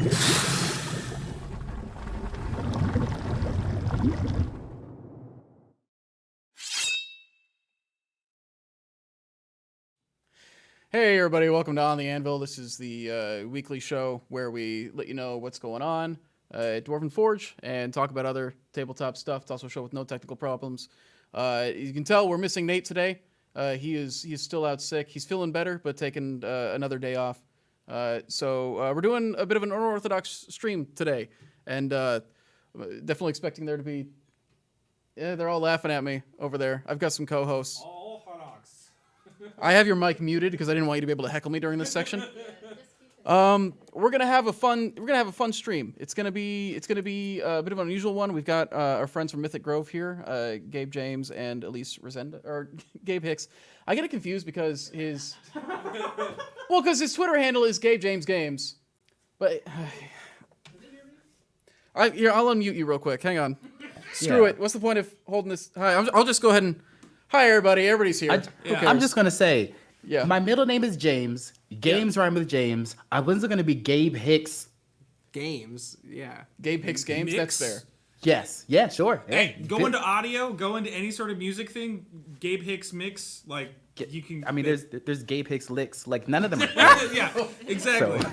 Hey everybody, welcome to On the Anvil. This is the weekly show where we let you know what's going on at Dwarven Forge and talk about other tabletop stuff. It's also a show with no technical problems. You can tell we're missing Nate today. He is still out sick. He's feeling better, but taking another day off. So we're doing a bit of an unorthodox stream today, and definitely expecting there to be. Yeah, they're all laughing at me over there. I've got some co-hosts. I have your mic muted because I didn't want you to be able to heckle me during this section. We're gonna have a fun stream. It's gonna be a bit of an unusual one. We've got our friends from Mythic Grove here, Gabe James and Elise Rezendes, or Gabe Hicks. I get it confused because his Twitter handle is Gabe James Games, but I'll unmute you real quick. Hang on. Screw it. What's the point of holding this? Hi, I'll just go ahead and. Hi, everybody. Everybody's here. I'm just going to say, my middle name is James. Games rhyme with James. I wasn't going to be Gabe Hicks. Games, yeah. Gabe Hicks Games? Mix. That's fair. Yes. Yeah, sure. Hey, go into audio, go into any sort of music thing, Gabe Hicks mix, like, you can... I mean, there's Gabe Hicks licks. Like, none of them are yeah, exactly. So,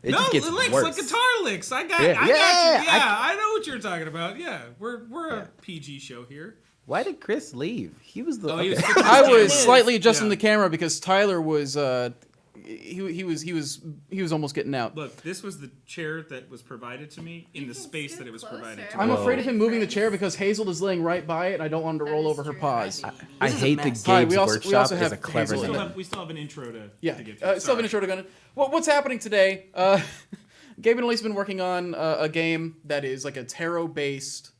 no, just licks, worse. like guitar licks. I got you. Yeah, I know what you're talking about. Yeah, we're a PG show here. Why did Chris leave? He was the. I was slightly adjusting the camera because Tyler was he was almost getting out. Look, this was the chair that was provided to me in the space that it was provided to me. I'm afraid of him moving the chair because Hazel is laying right by it, and I don't want him to roll over her paws. I hate the Hi, Gabe's Workshop is a clever Hazel name. We still have an intro to get to. Still have an intro to go. What's happening today? Gabe and Elise have been working on a game that is like a tarot-based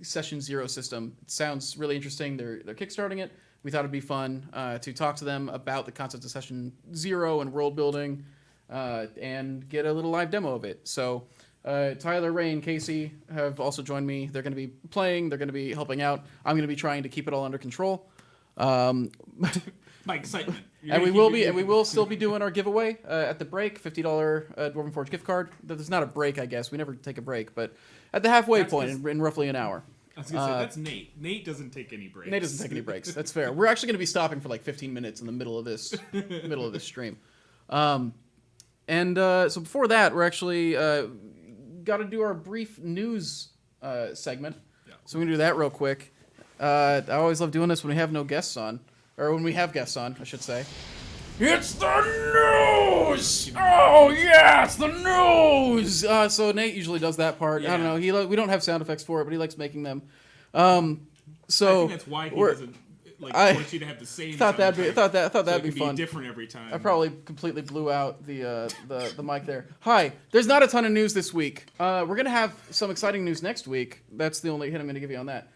Session Zero system. It sounds really interesting. They're kickstarting it. We thought it'd be fun to talk to them about the concept of Session Zero and world building, and get a little live demo of it. So Tyler, Ray, and Casey have also joined me. They're going to be playing. They're going to be helping out. I'm going to be trying to keep it all under control. My excitement. And we will still be doing our giveaway at the break, $50 Dwarven Forge gift card. There's not a break, I guess. We never take a break, but at the halfway point in roughly an hour. I was going to say, that's Nate. Nate doesn't take any breaks. Nate doesn't take any breaks. That's fair. We're actually going to be stopping for like 15 minutes in the middle of this stream. So before that, we're actually got to do our brief news segment. Yeah. So we're going to do that real quick. I always love doing this when we have no guests on. Or when we have guests on, I should say. It's the news! Oh, yeah, it's the news! So Nate usually does that part. Yeah. I don't know. We don't have sound effects for it, but he likes making them. I think that's why he doesn't want you to have the same thought that'd be fun. Different every time. I probably completely blew out the mic there. Hi. There's not a ton of news this week. We're going to have some exciting news next week. That's the only hint I'm going to give you on that.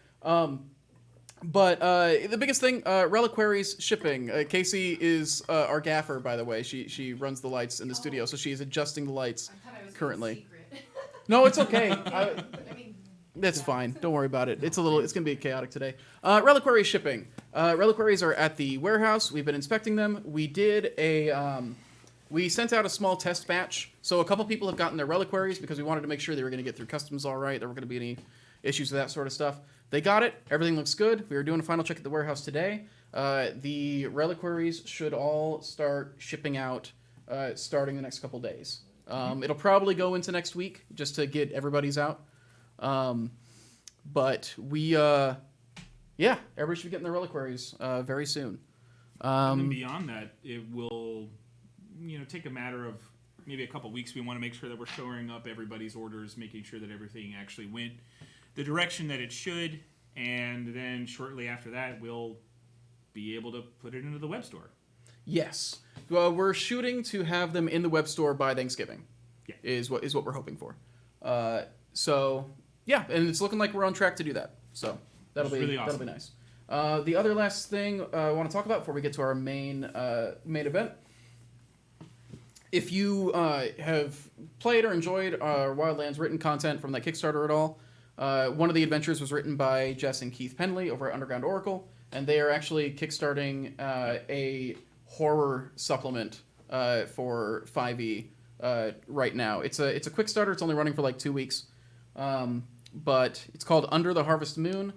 But the biggest thing, Reliquaries shipping. Casey is our gaffer, by the way. She runs the lights in the studio, so she is adjusting the lights currently. No, it's okay. That's fine. Don't worry about it. It's gonna be chaotic today. Reliquaries shipping. Reliquaries are at the warehouse. We've been inspecting them. We did we sent out a small test batch. So a couple people have gotten their Reliquaries because we wanted to make sure they were gonna get through customs all right. There weren't gonna be any issues with that sort of stuff. They got it. Everything looks good. We were doing a final check at the warehouse today. The Reliquaries should all start shipping out starting the next couple days. It'll probably go into next week just to get everybody's out. But we, everybody should be getting their Reliquaries very soon. And then beyond that, it will, take a matter of maybe a couple weeks. We want to make sure that we're shoring up everybody's orders, making sure that everything actually went the direction that it should, and then shortly after that, we'll be able to put it into the web store. Yes. Well, we're shooting to have them in the web store by Thanksgiving. Yeah. Is what we're hoping for. And it's looking like we're on track to do that. So that'll be really awesome. That'll be nice. The other last thing I want to talk about before we get to our main event. If you have played or enjoyed our Wildlands written content from that Kickstarter at all, one of the adventures was written by Jess and Keith Penley over at Underground Oracle, and they are actually kickstarting a horror supplement for 5e right now. It's a quick starter. It's only running for like 2 weeks, but it's called Under the Harvest Moon.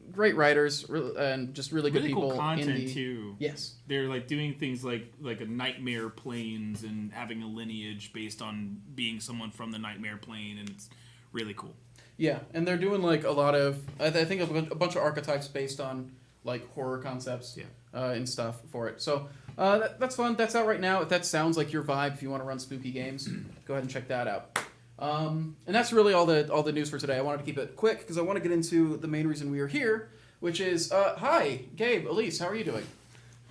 Great writers and just really good people. Cool content too. Yes, they're like doing things like a nightmare planes and having a lineage based on being someone from the nightmare plane, and it's really cool. Yeah, and they're doing like a lot of I think a bunch of archetypes based on like horror concepts and stuff for it. So that's fun. That's out right now. If that sounds like your vibe, if you want to run spooky games, go ahead and check that out. And that's really all the news for today. I wanted to keep it quick because I want to get into the main reason we are here, which is hi, Gabe, Elise, how are you doing?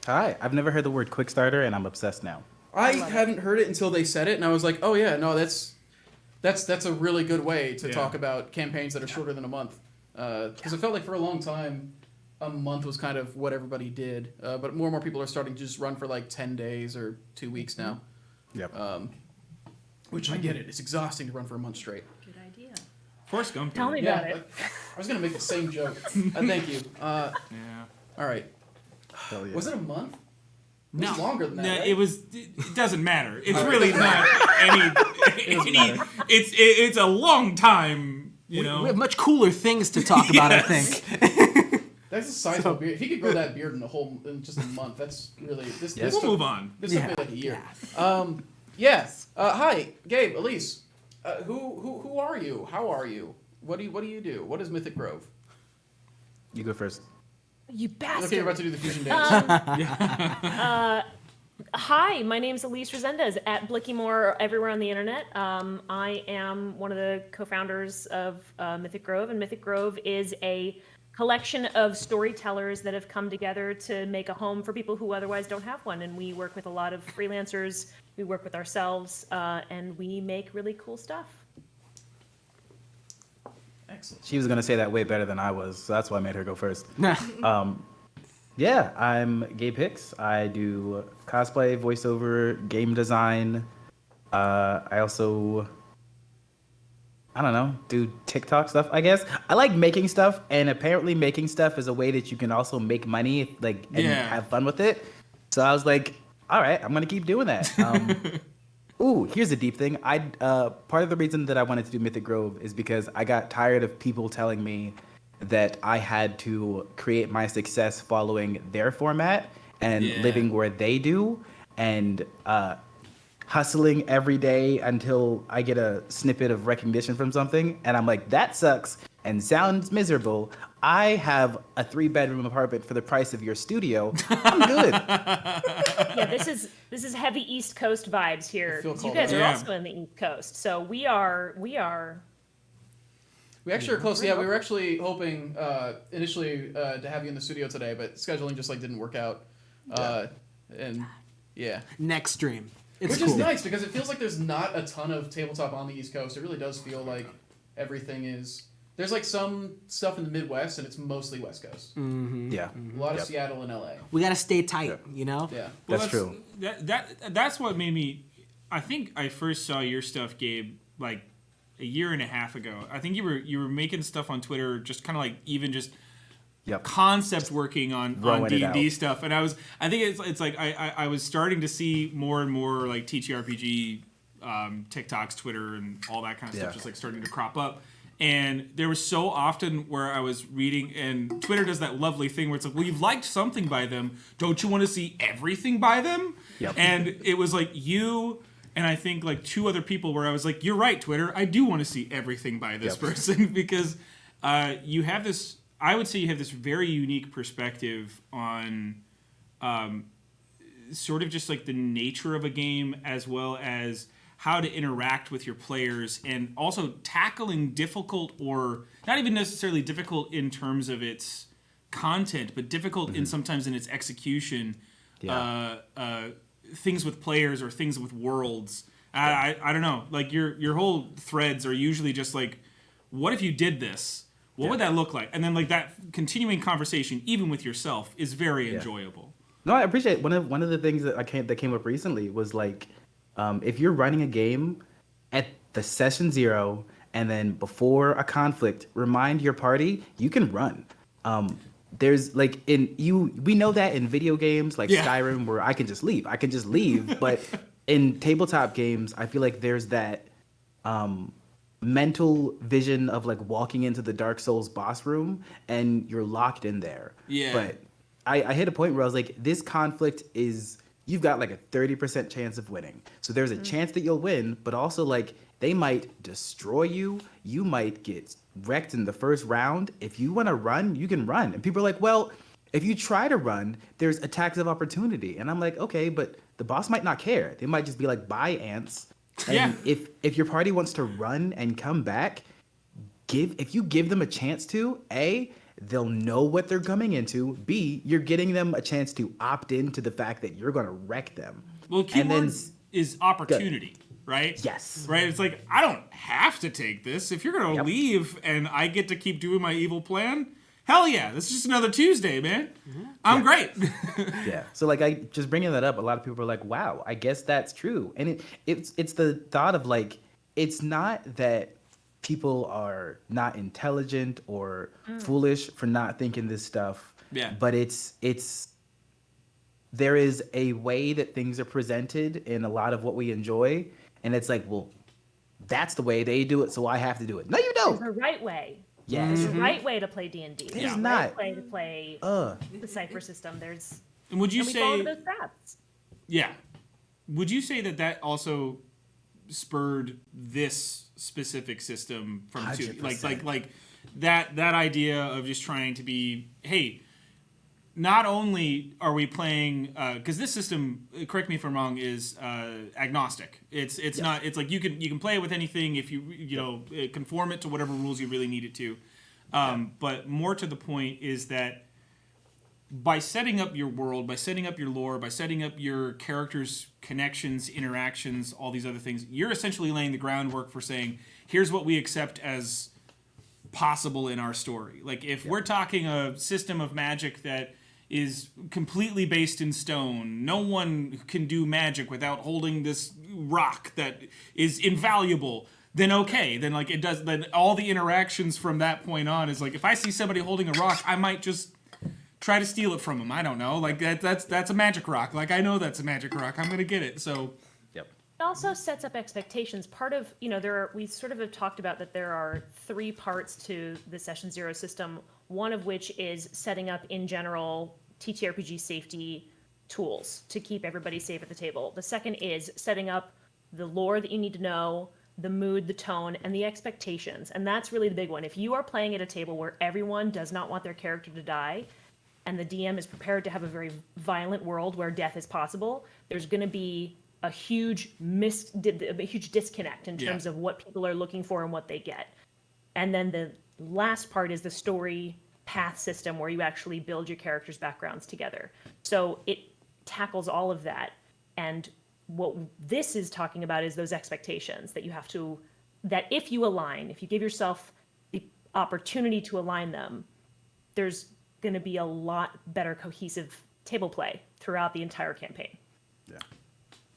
Hi, I've never heard the word quick starter, and I'm obsessed now. I hadn't heard it until they said it, and I was like, oh yeah, no, that's a really good way to talk about campaigns that are shorter than a month. Because it felt like for a long time, a month was kind of what everybody did, but more and more people are starting to just run for like 10 days or 2 weeks now. Yep. Which I get it. It's exhausting to run for a month straight. Good idea. Forrest Gump. Tell me about it. I was going to make the same joke. Thank you. Yeah. All right. Hell yeah. Was it a month? It No, was longer than that, no, right? it was. It doesn't matter. It's really not any. It's a long time. You know. We have much cooler things to talk about, I think. That's a sizable beard. If he could grow that beard in just a month, that's really... We'll move on. This took me like a year. Hi, Gabe, Elise. Who are you? How are you? What do you do? What is Mythic Grove? You go first. You bastard. Okay, you're about to do the fusion dance. Hi, my name's Elise Rezendes at Blickymore everywhere on the internet. I am one of the co-founders of Mythic Grove, and Mythic Grove is a collection of storytellers that have come together to make a home for people who otherwise don't have one. And we work with a lot of freelancers, we work with ourselves, and we make really cool stuff. Excellent. She was going to say that way better than I was, so that's why I made her go first. Yeah, I'm Gabe Hicks. I do cosplay, voiceover, game design. I also, I don't know, do TikTok stuff, I guess. I like making stuff, and apparently making stuff is a way that you can also make money, and have fun with it. So I was like, all right, I'm going to keep doing that. Ooh, here's a deep thing. Part of the reason that I wanted to do Mythic Grove is because I got tired of people telling me that I had to create my success following their format and living where they do and hustling every day until I get a snippet of recognition from something. And I'm like, that sucks and sounds miserable. I have a 3-bedroom apartment for the price of your studio. I'm good. Yeah, this is heavy East Coast vibes here. You guys are also in the East Coast, so we actually are close. Yeah, we were actually hoping initially to have you in the studio today, but scheduling just like didn't work out. Next stream. It's Which is nice because it feels like there's not a ton of tabletop on the East Coast. It really does feel like everything is. There's like some stuff in the Midwest, and it's mostly West Coast. Mm-hmm. Yeah. A lot of Seattle and LA. We got to stay tight, you know? Yeah. Well, that's true. That's what made me. I think I first saw your stuff, Gabe, like a year and a half ago. I think you were making stuff on Twitter, just kind of like even just concept working on D&D stuff, and I think it's like I was starting to see more and more like TTRPG TikToks, Twitter, and all that kind of stuff just like starting to crop up. And there was so often where I was reading, and Twitter does that lovely thing where it's like, well, you've liked something by them. Don't you want to see everything by them? Yep. And it was like you and I think like 2 other people where I was like, you're right, Twitter. I do want to see everything by this person because you have this, I would say you have this very unique perspective on sort of just like the nature of a game as well as how to interact with your players and also tackling difficult or not even necessarily difficult in terms of its content, but difficult in sometimes in its execution, things with players or things with worlds. I don't know. Like your whole threads are usually just like, what if you did this? What would that look like? And then like that continuing conversation, even with yourself, is very enjoyable. No, I appreciate it. One of the things that came up recently was like, if you're running a game at the session 0 and then before a conflict, remind your party you can run. There's like we know that in video games like Skyrim where I can just leave, but in tabletop games, I feel like there's that mental vision of like walking into the Dark Souls boss room and you're locked in there. Yeah. But I hit a point where I was like, this conflict is, you've got like a 30% chance of winning. So there's a chance that you'll win, but also like they might destroy you. You might get wrecked in the first round. If you want to run, you can run. And people are like, well, if you try to run, there's attacks of opportunity. And I'm like, okay, but the boss might not care. They might just be like, bye, ants. And if your party wants to run and come back, if you give them a chance to, A, they'll know what they're coming into. B, you're getting them a chance to opt into the fact that you're going to wreck them. Well, keyword is opportunity, right? Yes. Right? It's like, I don't have to take this. If you're going to leave and I get to keep doing my evil plan, hell yeah. This is just another Tuesday, man. I'm great. Yeah. So like, I just bringing that up, a lot of people are like, wow, I guess that's true. And it's the thought of like, it's not that people are not intelligent or foolish for not thinking this stuff. Yeah. But there is a way that things are presented in a lot of what we enjoy, and it's like, well, that's the way they do it, so I have to do it. No, you There's don't. a right way. Yes. There's a right way to play D&D. There's a not. right way to play the cipher system. There's And would you and we fall say, into those traps. yeah, would you say that also spurred this specific system from two, 100%. like that idea of just trying to be, hey, not only are we playing, because this system, correct me if I'm wrong, is agnostic. It's not. It's like you can play it with anything if you know conform it to whatever rules you really need it to. But more to the point is that by setting up your world, by setting up your lore, by setting up your characters' connections, interactions, all these other things, you're essentially laying the groundwork for saying, here's what we accept as possible in our story. Like if we're talking a system of magic that is completely based in stone, no one can do magic without holding this rock that is invaluable, then okay, then like it does, then all the interactions from that point on is like, if I see somebody holding a rock, I might just try to steal it from them. I don't know, like that's a magic rock. Like I know that's a magic rock. I'm gonna get it. So Yep. It also sets up expectations. Part of, we sort of have talked about that there are 3 parts to the Session Zero system, one of which is setting up, in general, TTRPG safety tools to keep everybody safe at the table. The second is setting up the lore that you need to know, the mood, the tone, and the expectations. And that's really the big one. If you are playing at a table where everyone does not want their character to die, and the DM is prepared to have a very violent world where death is possible, there's going to be a huge disconnect in terms of what people are looking for and what they get. And then the last part is the story path system, where you actually build your characters' backgrounds together. So it tackles all of that. And what this is talking about is those expectations that you have to, that if you align, if you give yourself the opportunity to align them, there's going to be a lot better cohesive table play throughout the entire campaign. Yeah.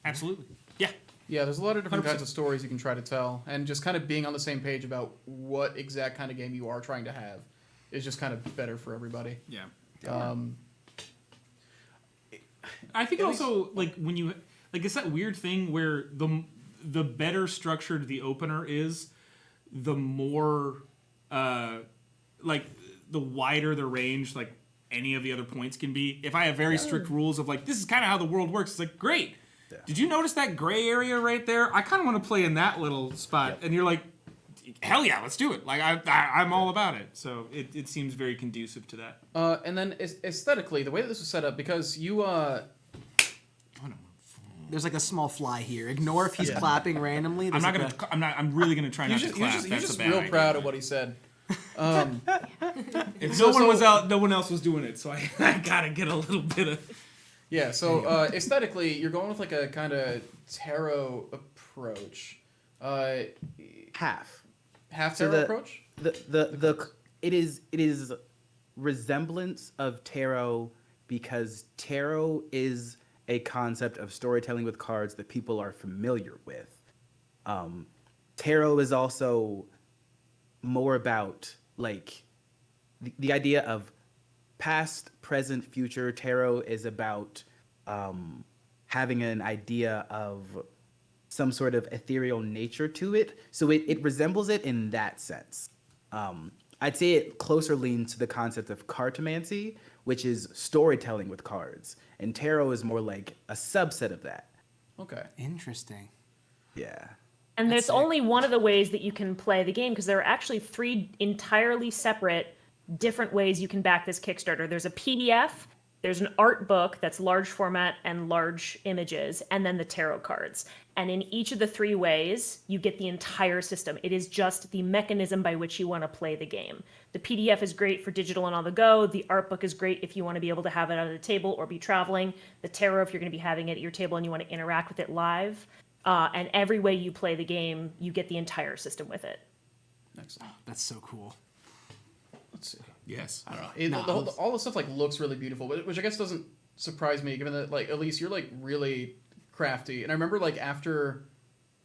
absolutely, yeah. Yeah, there's a lot of different 100%. kinds of stories you can try to tell, and just kind of being on the same page about what exact kind of game you are trying to have is just kind of better for everybody. Yeah. Um, I think At also like when you like it's that weird thing where the better structured the opener is, the more like the wider the range like any of the other points can be. If I have very strict rules of like this is kind of how the world works, it's like great. Yeah. Did you notice that gray area right there? I kind of want to play in that little spot, and you're like, hell yeah, let's do it. Like I'm all about it. So it seems very conducive to that. and then aesthetically, the way that this was set up, because you There's like a small fly here. Ignore if he's clapping randomly. I'm There's not like gonna. I'm really gonna try not to clap. you're That's just a bad real idea. proud of what he said. If So- no one so- was out, no one else was doing it. So I gotta get a little bit of. Yeah, so aesthetically, you're going with like a kind of tarot approach. Half. Half So tarot approach? It is resemblance of tarot, because tarot is a concept of storytelling with cards that people are familiar with. Tarot is also more about like the idea of past, present, future. Tarot is about having an idea of some sort of ethereal nature to it. So it resembles it in that sense. I'd say it closer leans to the concept of cartomancy, which is storytelling with cards. And tarot is more like a subset of that. Okay. Interesting. Yeah. And That's there's only one of the ways that you can play the game because there are actually 3 entirely separate different ways you can back this Kickstarter. There's a PDF, there's an art book that's large format and large images, and then the tarot cards. And in each of the 3 ways, you get the entire system. It is just the mechanism by which you want to play the game. The PDF is great for digital and on the go. The art book is great if you want to be able to have it at a table or be traveling. The tarot, if you're going to be having it at your table and you want to interact with it live. And every way you play the game, you get the entire system with it. Excellent. That's so cool. Let's see. Yes. I don't know. All the stuff like looks really beautiful, which I guess doesn't surprise me, given that like Elise, you're like really crafty. And I remember like after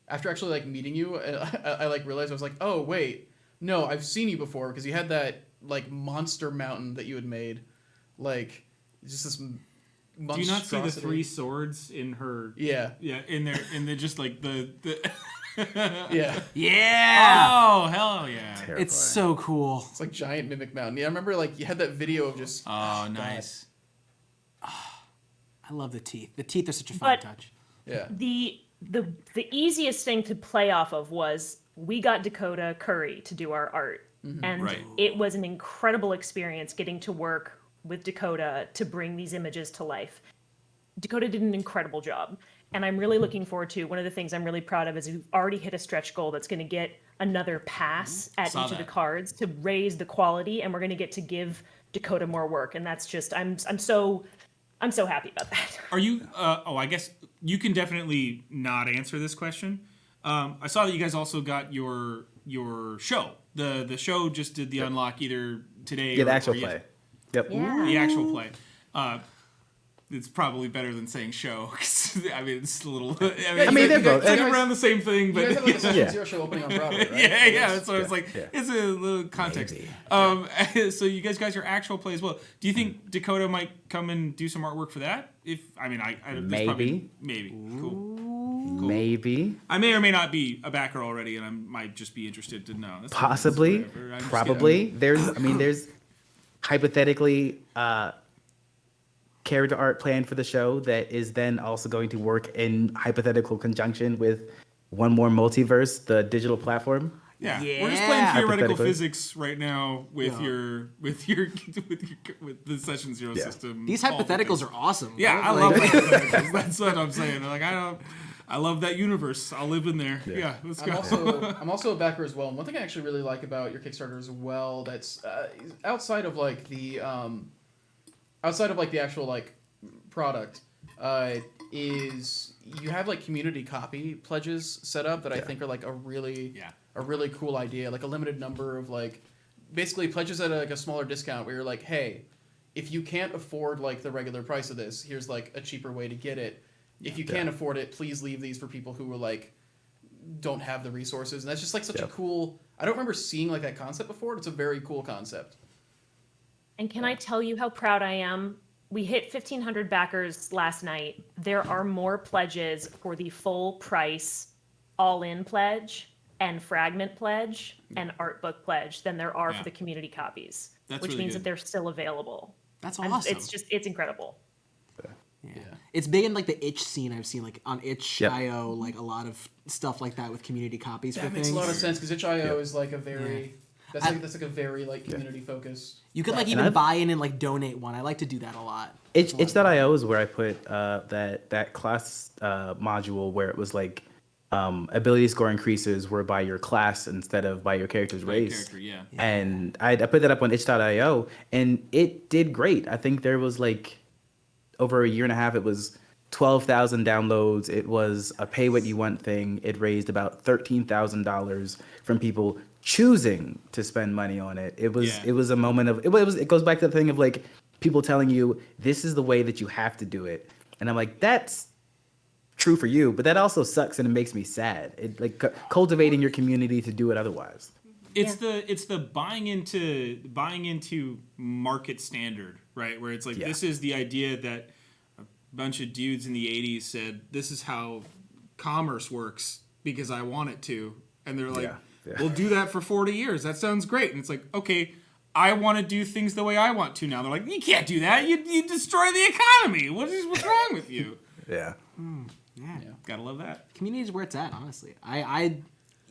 actually like meeting you, I like realized I was like, oh wait, no, I've seen you before because you had that like monster mountain that you had made, like just this. Do you not see the 3 swords in her? Yeah. Yeah, in there, and they're just like the. Yeah. Yeah. Oh hell yeah! Terrifying. It's so cool. It's like giant mimic mountain. Yeah, I remember like you had that video of just. Oh nice. I love the teeth. The teeth are such a fun But- touch. Yeah. The easiest thing to play off of was we got Dakota Curry to do our art. And Right. it was an incredible experience getting to work with Dakota to bring these images to life. Dakota did an incredible job. And I'm really looking forward to one of the things I'm really proud of is we've already hit a stretch goal that's going to get another pass at Saw each of the that. cards to raise the quality, and we're going to get to give Dakota more work. And that's just I'm so happy about that. Are you? I guess you can definitely not answer this question. I saw that you guys also got your show. The show just did the unlock either today. Yeah, or the actual or play. Yep. The actual play. It's probably better than saying show. 'Cause, I mean, it's a little. I mean, they're both. it's like around the same thing, You but guys had like a Session Yeah. Zero show opening on Broadway, right? yeah. That's what I was like. Yeah. It's a little context. Maybe. So you guys got your actual play as well. Do you think Dakota might come and do some artwork for that? If I mean, there's probably, maybe. Cool. Maybe. I may or may not be a backer already, and I might just be interested to know. That's Possibly. whatever. I'm just Probably. There's hypothetically character art planned for the show that is then also going to work in hypothetical conjunction with one more multiverse, the digital platform. Yeah, we're just Yeah. playing theoretical Hypothetically. physics right now with Yeah. with the Session Zero Yeah. system. These all the hypotheticals things. are awesome. Yeah, right? I Like- love hypotheticals. That's what I'm saying. Like I love that universe. I'll live in there. Yeah, let's go. I'm also a backer as well. And one thing I actually really like about your Kickstarter as well, that's outside of like the actual like product, is you have like community copy pledges set up that I think are like a really cool idea. Like a limited number of like basically pledges at like a smaller discount where you're like, hey, if you can't afford like the regular price of this, here's like a cheaper way to get it. If you can't afford it, please leave these for people who are like don't have the resources. And that's just like such a cool. I don't remember seeing like that concept before. It's a very cool concept. And can I tell you how proud I am? We hit 1,500 backers last night. There are more pledges for the full price all-in pledge and fragment pledge and art book pledge than there are Yeah. for the community copies, That's which really means good. that they're still available. That's And awesome. it's incredible. Yeah. It's big in like the itch scene. I've seen like on itch.io, Yep. like a lot of stuff like that with community copies for That makes things. a lot of sense because itch.io is like a very I- that's like a very like community focused. You could like And even I've- buy in and like donate one. I like to do that a lot. Itch.io is where I put that class module where it was like ability score increases were by your class instead of by your character's race. Character, yeah. And I put that up on itch.io and it did great. I think there was like over a year and a half, it was 12,000 downloads. It was a pay what you want thing. It raised about $13,000 from people choosing to spend money on it. It was a moment of it goes back to the thing of like people telling you this is the way that you have to do it. And I'm like, that's true for you, but that also sucks and it makes me sad. It like cultivating your community to do it otherwise. It's the buying into market standard, right? Where it's like this is the idea that bunch of dudes in the 80s said, this is how commerce works because I want it to. And they're like, we'll do that for 40 years. That sounds great. And it's like, okay, I want to do things the way I want to now. They're like, you can't do that. You destroy the economy. What's wrong with you? Yeah. Yeah. Gotta love that. Community is where it's at, honestly.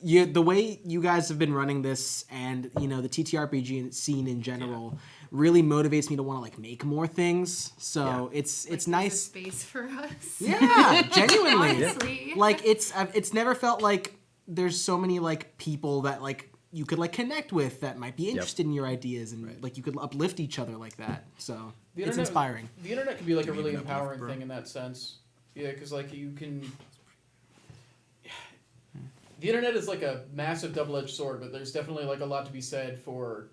The way you guys have been running this, and the TTRPG scene in general, really motivates me to want to like make more things. So it's Like, nice. there's a space for us. Yeah, genuinely. Honestly. Like it's never felt like there's so many like people that like you could like connect with that might be interested in your ideas, and like you could uplift each other like that. So it's inspiring. The internet can be like a really empowering thing in that sense. Yeah, because like you can. The internet is like a massive double-edged sword, but there's definitely like a lot to be said for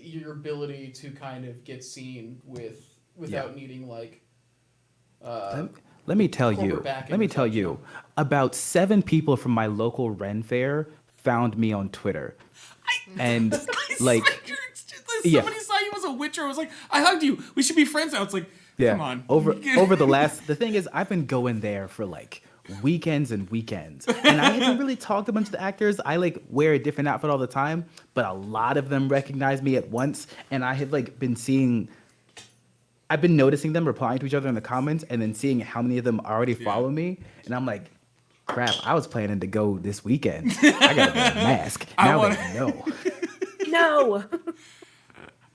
your ability to kind of get seen without needing like. Let me tell you. corporate backing Let me or tell something. you. About 7 people from my local Ren Fair found me on Twitter, and like, Somebody saw you as a Witcher. I was like, I hugged you. We should be friends now. It's like, come on. over the thing is, I've been going there for like weekends and weekends, and I haven't really talked to a bunch of the actors. I like wear a different outfit all the time, but a lot of them recognize me at once, and I have like I've been noticing them replying to each other in the comments, and then seeing how many of them already follow me, and I'm like, crap, I was planning to go this weekend. I gotta wear a mask. Now they know. No.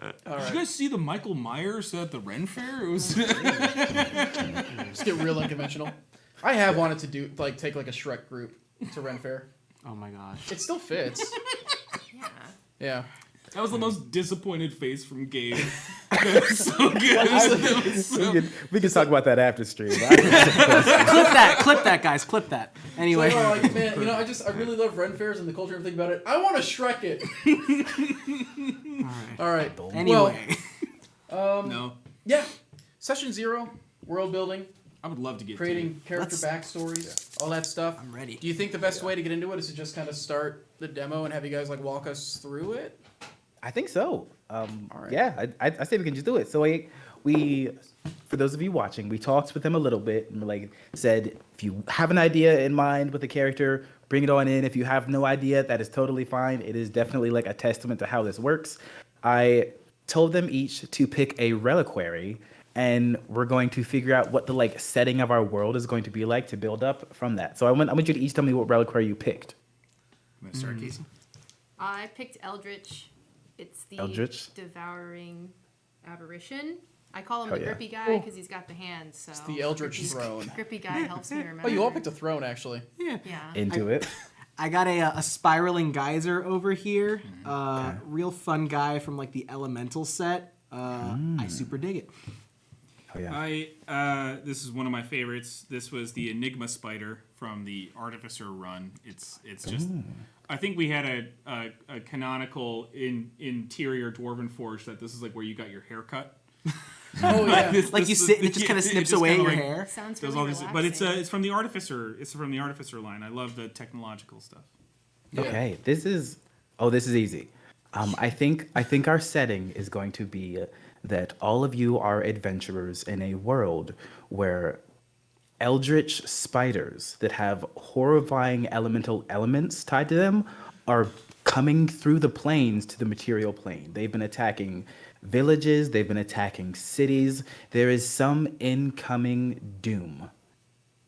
Did you guys see the Michael Myers at the Ren Fair? It was. Just get real unconventional. I have wanted to take like a Shrek group to Ren Fair. Oh my gosh. It still fits. Yeah. Yeah. That was the most disappointed face from Gabe. That was so good. We can talk about that after stream. Clip that, guys. Clip that. Anyway. So, like, man, I really love Ren Fairs and the culture and everything about it. I want to Shrek it. All right. Anyway. No. Yeah. Session 0, world building, I would love to get creating character backstories, all that stuff. I'm ready. Do you think the best way to get into it is to just kind of start the demo and have you guys like walk us through it? I think so. right. Yeah, I say we can just do it. So we, for those of you watching, we talked with them a little bit and like said, if you have an idea in mind with the character, bring it on in. If you have no idea, that is totally fine. It is definitely like a testament to how this works. I told them each to pick a reliquary, and we're going to figure out what the like setting of our world is going to be like to build up from that. So I want you to each tell me what reliquary you picked. I'm gonna start, Casey. I picked Eldritch. It's the Eldritch? devouring aberration. I call him Oh, the yeah. grippy guy because he's got the hands. So It's the Eldritch Throne. Grippy guy helps me remember. Oh, you all picked a throne, actually. Yeah. Into it. I got a spiraling geyser over here. Real fun guy from like the Elemental set. I super dig it. Oh yeah. This is one of my favorites. This was the Enigma Spider from the Artificer run. It's just. I think we had a canonical interior Dwarven Forge that this is like where you got your hair cut. Oh yeah. Like you sit and it just kind of snips just away at kinda your like- hair. Sounds Does really all this, relaxing. but it's from the Artificer. It's from the Artificer line. I love the technological stuff. Okay, this is easy. I think our setting is going to be that all of you are adventurers in a world where eldritch spiders that have horrifying elemental elements tied to them are coming through the planes to the material plane. They've been attacking villages, they've been attacking cities. There is some incoming doom.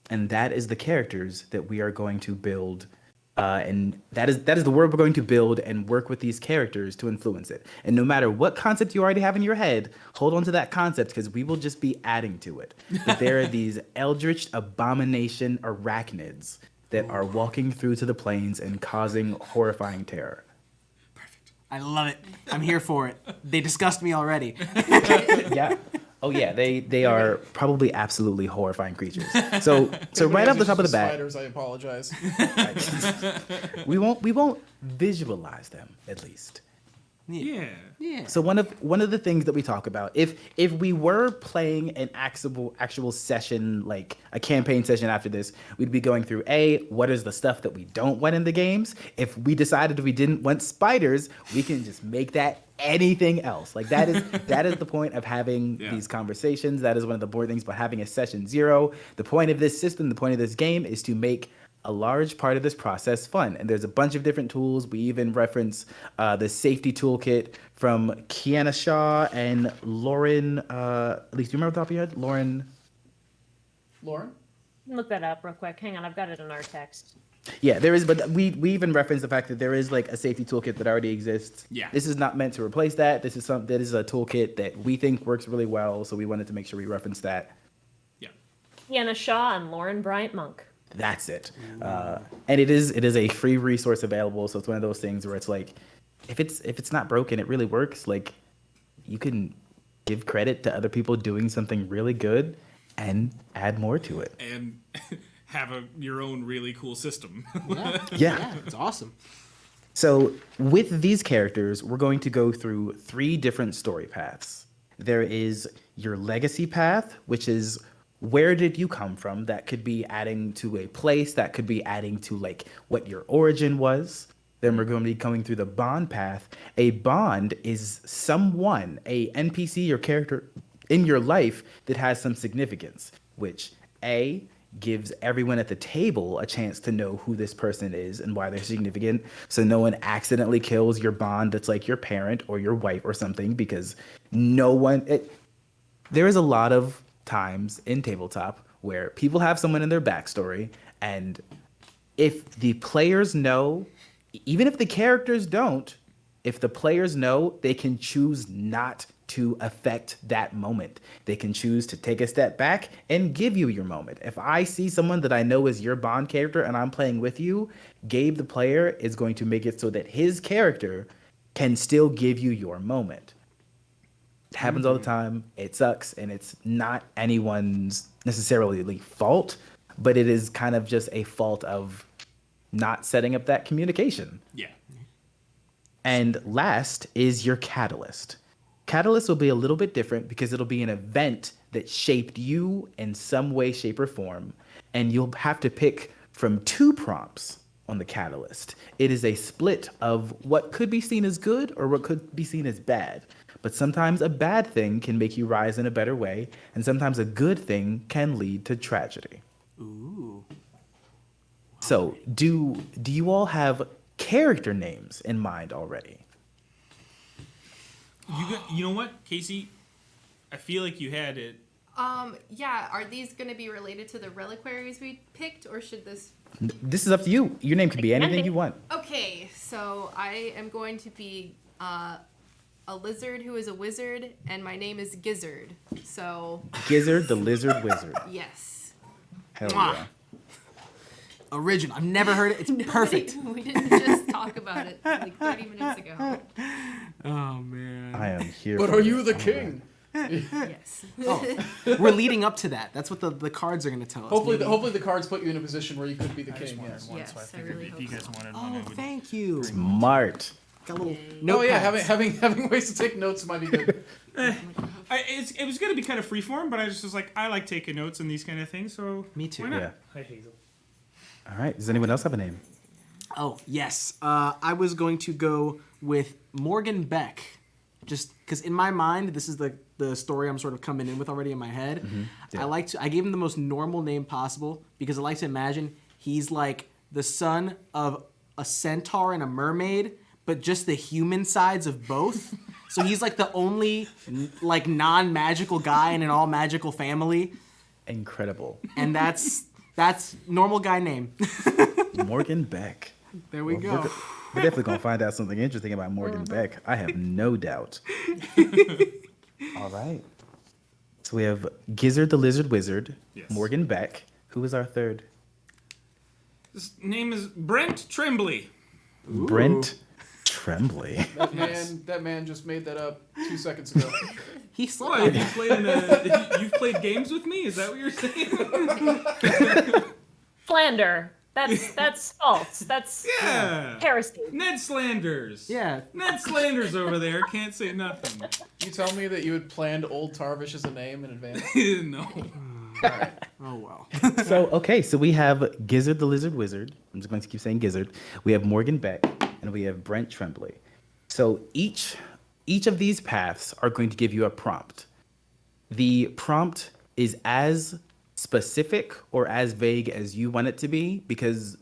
And that is the characters that we are going to build. And that is the world we're going to build and work with these characters to influence it. And no matter what concept you already have in your head, hold on to that concept because we will just be adding to it. But there are these eldritch abomination arachnids that are walking through to the plains and causing horrifying terror. I love it. I'm here for it. They disgust me already. Yeah. Oh yeah, they are probably absolutely horrifying creatures. So right off the top of the bat, Spiders, I apologize. we won't visualize them at least. Yeah. Yeah. So one of the things that we talk about, if we were playing an actual session, like a campaign session after this, we'd be going through what is the stuff that we don't want in the games. If we decided we didn't want spiders, we can just make that anything else. Like that is the point of having these conversations. That is one of the important things about having a session 0. The point of this system, the point of this game is to make a large part of this process fun. And there's a bunch of different tools. We even reference the safety toolkit from Kiana Shaw and Lauren, at least do you remember off the top of your head? Lauren? Look that up real quick. Hang on, I've got it in our text. Yeah, there is, but we even reference the fact that there is like a safety toolkit that already exists. Yeah. This is not meant to replace that. This is a toolkit that we think works really well, so we wanted to make sure we reference that. Yeah. Deanna Shaw and Lauren Bryant Monk. That's it. And it is a free resource available, so it's one of those things where it's like, if it's not broken, it really works. Like, you can give credit to other people doing something really good and add more to it. And have your own really cool system. Yeah. It's awesome. So with these characters, we're going to go through 3 different story paths. There is your legacy path, which is where did you come from? That could be adding to a place. That could be adding to like what your origin was. Then we're going to be going through the bond path. A bond is someone, a NPC or character in your life that has some significance, which gives everyone at the table a chance to know who this person is and why they're significant. So no one accidentally kills your bond that's like your parent or your wife or something, because there is a lot of times in tabletop where people have someone in their backstory, and if the players know, even if the characters don't, if the players know, they can choose not to affect that moment. They can choose to take a step back and give you your moment. If I see someone that I know is your Bond character and I'm playing with you, Gabe the player is going to make it so that his character can still give you your moment. It happens all the time. It sucks, and it's not anyone's necessarily fault, but it is kind of just a fault of not setting up that communication. Yeah. And last is your catalyst. Catalyst will be a little bit different because it'll be an event that shaped you in some way, shape, or form, and you'll have to pick from 2 prompts on the catalyst. It is a split of what could be seen as good or what could be seen as bad. But sometimes a bad thing can make you rise in a better way, and sometimes a good thing can lead to tragedy. Ooh. So, do you all have character names in mind already? You know what, Casey? I feel like you had it. Yeah, are these going to be related to the reliquaries we picked, or should this... This is up to you. Your name can be anything you want. Okay, so I am going to be a lizard who is a wizard, and my name is Gizzard. So... Gizzard the Lizard Wizard. Yes. Hell yeah. Original. I've never heard it. It's perfect. We didn't just talk about it like 30 minutes ago. Oh, man. I am here. But for are it. you the king? Yes. We're leading up to that. That's what the cards are going to tell us. Hopefully the cards put you in a position where you could be the king. Yes. Yes, So I I figured really if you hope guys so. wanted one, Oh, I would. thank you. Smart. Got a little Yay. Oh yeah, notepads. having ways to take notes might be good. It was going to be kind of freeform, but I just was like, I like taking notes and these kind of things, so Me too. why not? Yeah. Hi, Hazel. All right. Does anyone else have a name? Oh, yes. I was going to go with Morgan Beck. Just because in my mind, this is the story I'm sort of coming in with already in my head. Yeah. I gave him the most normal name possible because I like to imagine he's like the son of a centaur and a mermaid, but just the human sides of both. So he's like the only like non-magical guy in an all-magical family. Incredible. And that's normal guy name. Morgan Beck. There we Well, go. We're definitely going to find out something interesting about Morgan Beck. I have no doubt. All right. So we have Gizzard the Lizard Wizard, Yes. Morgan Beck. Who is our third? His name is Brent Tremblay. Brent Tremblay. That man just made that up 2 seconds ago. He slept What? on it. You've played games with me? Is that what you're saying? Flander. That's false. That's Yeah. heresy. Ned Slanders. Yeah. Ned Slanders over there can't say nothing. You tell me that you had planned Old Tarvish as a name in advance. No. Oh well. So we have Gizzard the Lizard Wizard. I'm just going to keep saying Gizzard. We have Morgan Beck, and we have Brent Tremblay. So each of these paths are going to give you a prompt. The prompt is as specific or as vague as you want it to be, because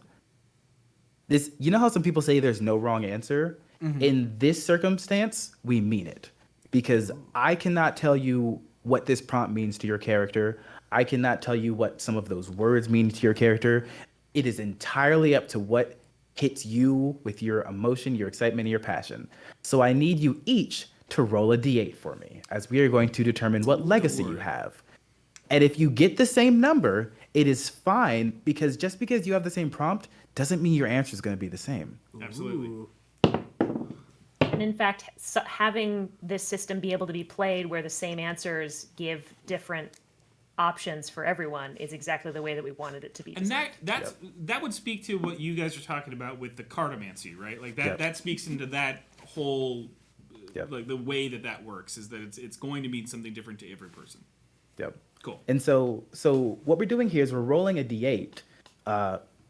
this, you know how some people say there's no wrong answer? In this circumstance, we mean it, because I cannot tell you what this prompt means to your character. I cannot tell you what some of those words mean to your character. It is entirely up to what hits you with your emotion, your excitement, and your passion. So I need you each to roll a d8 for me, as we are going to determine what legacy you have. And if you get the same number, it is fine, because just because you have the same prompt doesn't mean your answer is going to be the same. Absolutely. Ooh. And in fact, having this system be able to be played where the same answers give different options for everyone is exactly the way that we wanted it to be. And that would speak to what you guys are talking about with the cartomancy, right? Like that speaks into that whole like the way that works, is that it's going to mean something different to every person. Yep. Cool. And so what we're doing here is we're rolling a d8,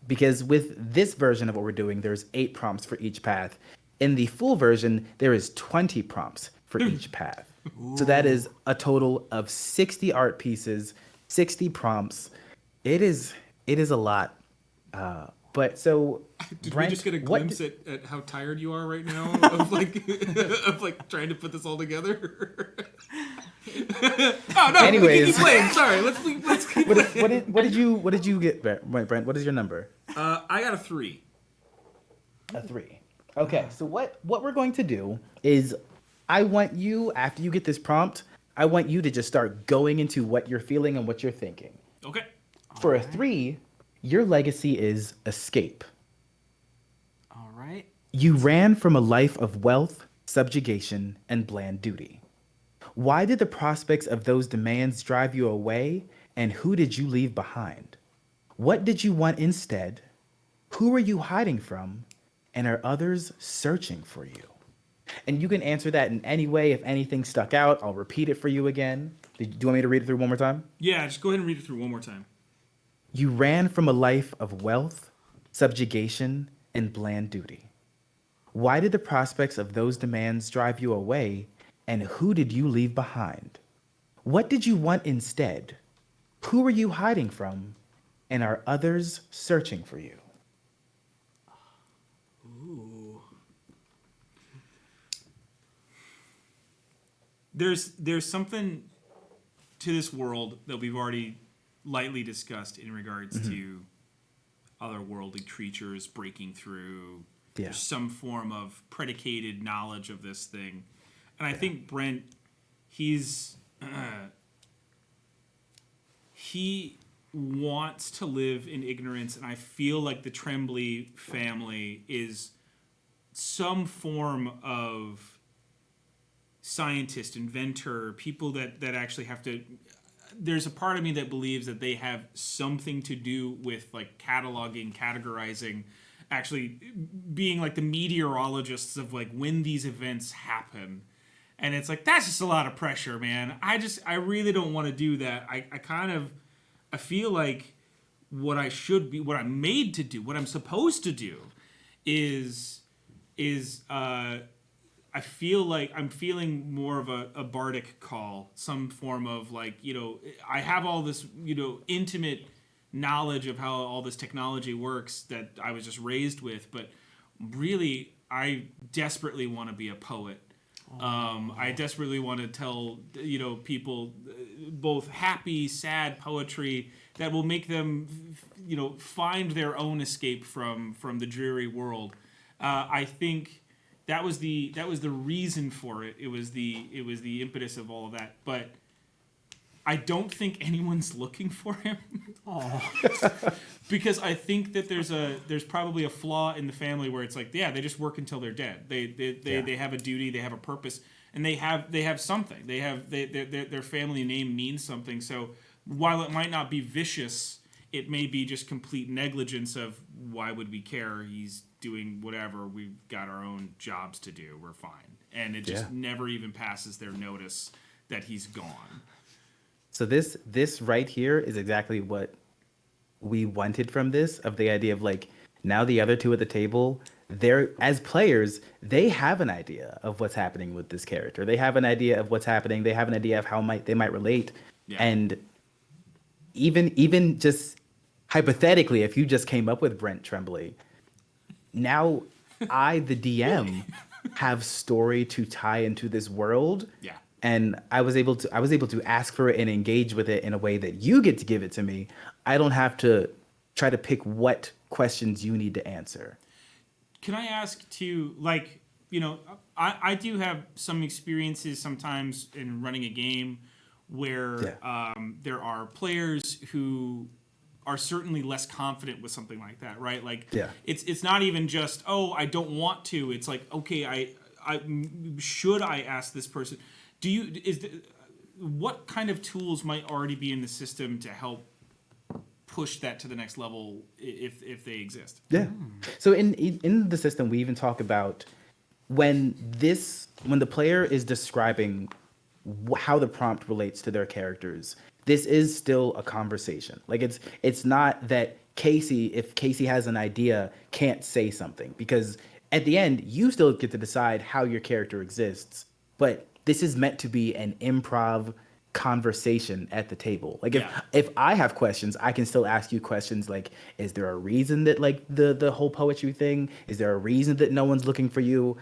because with this version of what we're doing, there's 8 prompts for each path. In the full version, there is 20 prompts for each path. So that is a total of 60 art pieces, 60 prompts. It is a lot. But so, Did Brent, we just get a what glimpse at how tired you are right now of like trying to put this all together? Oh no! Anyways. Keep playing. Sorry, let's keep playing. what did you get, Brent? What is your number? I got a 3. A 3. Okay, so what we're going to do is, I want you, after you get this prompt, I want you to just start going into what you're feeling and what you're thinking. Okay. For a 3, your legacy is escape. All right. You ran from a life of wealth, subjugation, and bland duty. Why did the prospects of those demands drive you away, and who did you leave behind? What did you want instead? Who are you hiding from? And are others searching for you? And you can answer that in any way. If anything stuck out, I'll repeat it for you again. Do you want me to read it through one more time? Yeah, just go ahead and read it through one more time. You ran from a life of wealth, subjugation, and bland duty. Why did the prospects of those demands drive you away, and who did you leave behind? What did you want instead? Who are you hiding from, and are others searching for you? Ooh. There's something to this world that we've already lightly discussed in regards to otherworldly creatures breaking through. Yeah. There's some form of predicated knowledge of this thing. And I think Brent, he wants to live in ignorance, and I feel like the Tremblay family is some form of scientist, inventor, people that actually have to... There's a part of me that believes that they have something to do with like cataloging, categorizing, actually being like the meteorologists of like when these events happen. And it's like, that's just a lot of pressure, man. I really don't want to do that. I feel like what I should be, what I'm made to do, what I'm supposed to do is I feel like I'm feeling more of a bardic call, some form of like, I have all this, intimate knowledge of how all this technology works that I was just raised with, but really I desperately want to be a poet. I desperately want to tell, people both happy, sad poetry that will make them, find their own escape from the dreary world. I think that was the reason for it. It was the impetus of all of that. But I don't think anyone's looking for him. Because I think that there's probably a flaw in the family where it's like, yeah, they just work until they're dead. They have a duty, they have a purpose, and they have something. Their family name means something. So while it might not be vicious it may be just complete negligence of why would we care? He's doing whatever. We've got our own jobs to do. We're fine. And it just never even passes their notice that he's gone. So this right here is exactly what we wanted from this, of the idea of like, now the other two at the table, they're, as players, they have an idea of what's happening with this character. They have an idea of what's happening. They have an idea of how they might relate. Yeah. And even just hypothetically, if you just came up with Brent Tremblay, now I, the DM, have story to tie into this world. Yeah. And I was able to ask for it and engage with it in a way that you get to give it to me. I don't have to try to pick what questions you need to answer. Can I ask too, like, you know, I do have some experiences sometimes in running a game where there are players who are certainly less confident with something like that, right? Like, it's not even just, oh, I don't want to. It's like, okay, I should I ask this person? What kind of tools might already be in the system to help push that to the next level if they exist? Yeah. So in the system, we even talk about when the player is describing how the prompt relates to their characters, this is still a conversation. Like it's not that if Casey has an idea, can't say something, because at the end you still get to decide how your character exists, but this is meant to be an improv conversation at the table. Like if I have questions, I can still ask you questions like, is there a reason that like the whole poetry thing, is there a reason that no one's looking for you?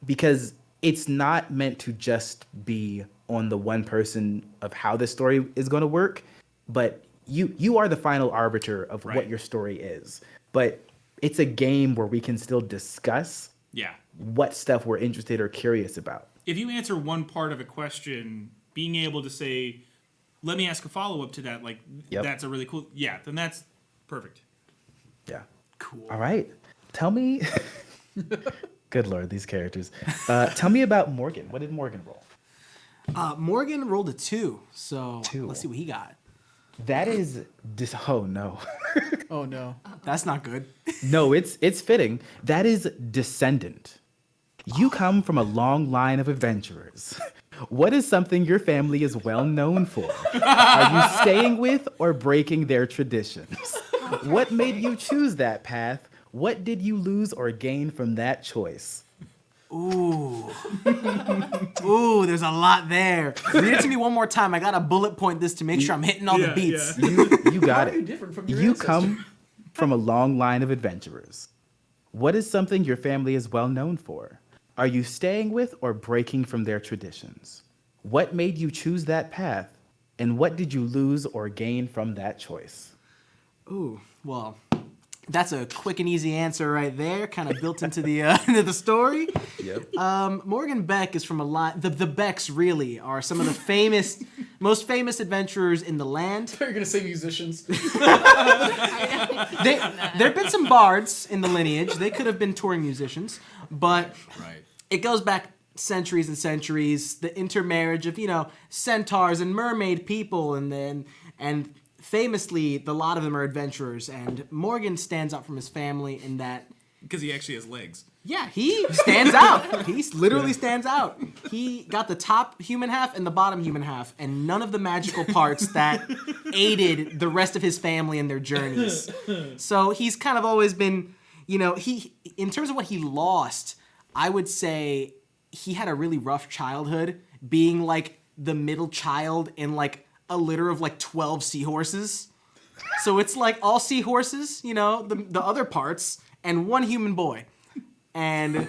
Because it's not meant to just be on the one person of how the story is going to work, but you are the final arbiter of what your story is. But it's a game where we can still discuss what stuff we're interested or curious about. If you answer one part of a question, being able to say, let me ask a follow-up to that, like, that's a really cool, then that's perfect. Yeah. Cool. All right. Tell me, good Lord, these characters. Tell me about Morgan. What did Morgan roll? Morgan rolled a 2, so 2. Let's see what he got. That is, oh no. Oh no. That's not good. No, it's fitting. That is Descendant. You come from a long line of adventurers. What is something your family is well known for? Are you staying with or breaking their traditions? What made you choose that path? What did you lose or gain from that choice? Ooh, there's a lot there. Read it to me one more time. I gotta bullet point this to make sure I'm hitting all the beats. You got it. Different from your You ancestors. come from a long line of adventurers. What is something your family is well known for? Are you staying with or breaking from their traditions? What made you choose that path? And what did you lose or gain from that choice? Ooh, well, that's a quick and easy answer right there, kind of built into the into the story. Yep. Morgan Beck is from a lot. The Becks really are some of the most famous adventurers in the land. You're gonna say musicians. There've been some bards in the lineage. They could have been touring musicians, but it goes back centuries and centuries. The intermarriage of centaurs and mermaid people, and famously, a lot of them are adventurers. And Morgan stands out from his family in that Because he actually has legs. Yeah, he stands out. He literally stands out. He got the top human half and the bottom human half, and none of the magical parts that aided the rest of his family in their journeys. So he's kind of always been, he in terms of what he lost, I would say he had a really rough childhood, being like the middle child in like a litter of like 12 seahorses. So it's like all seahorses, the other parts, and one human boy. And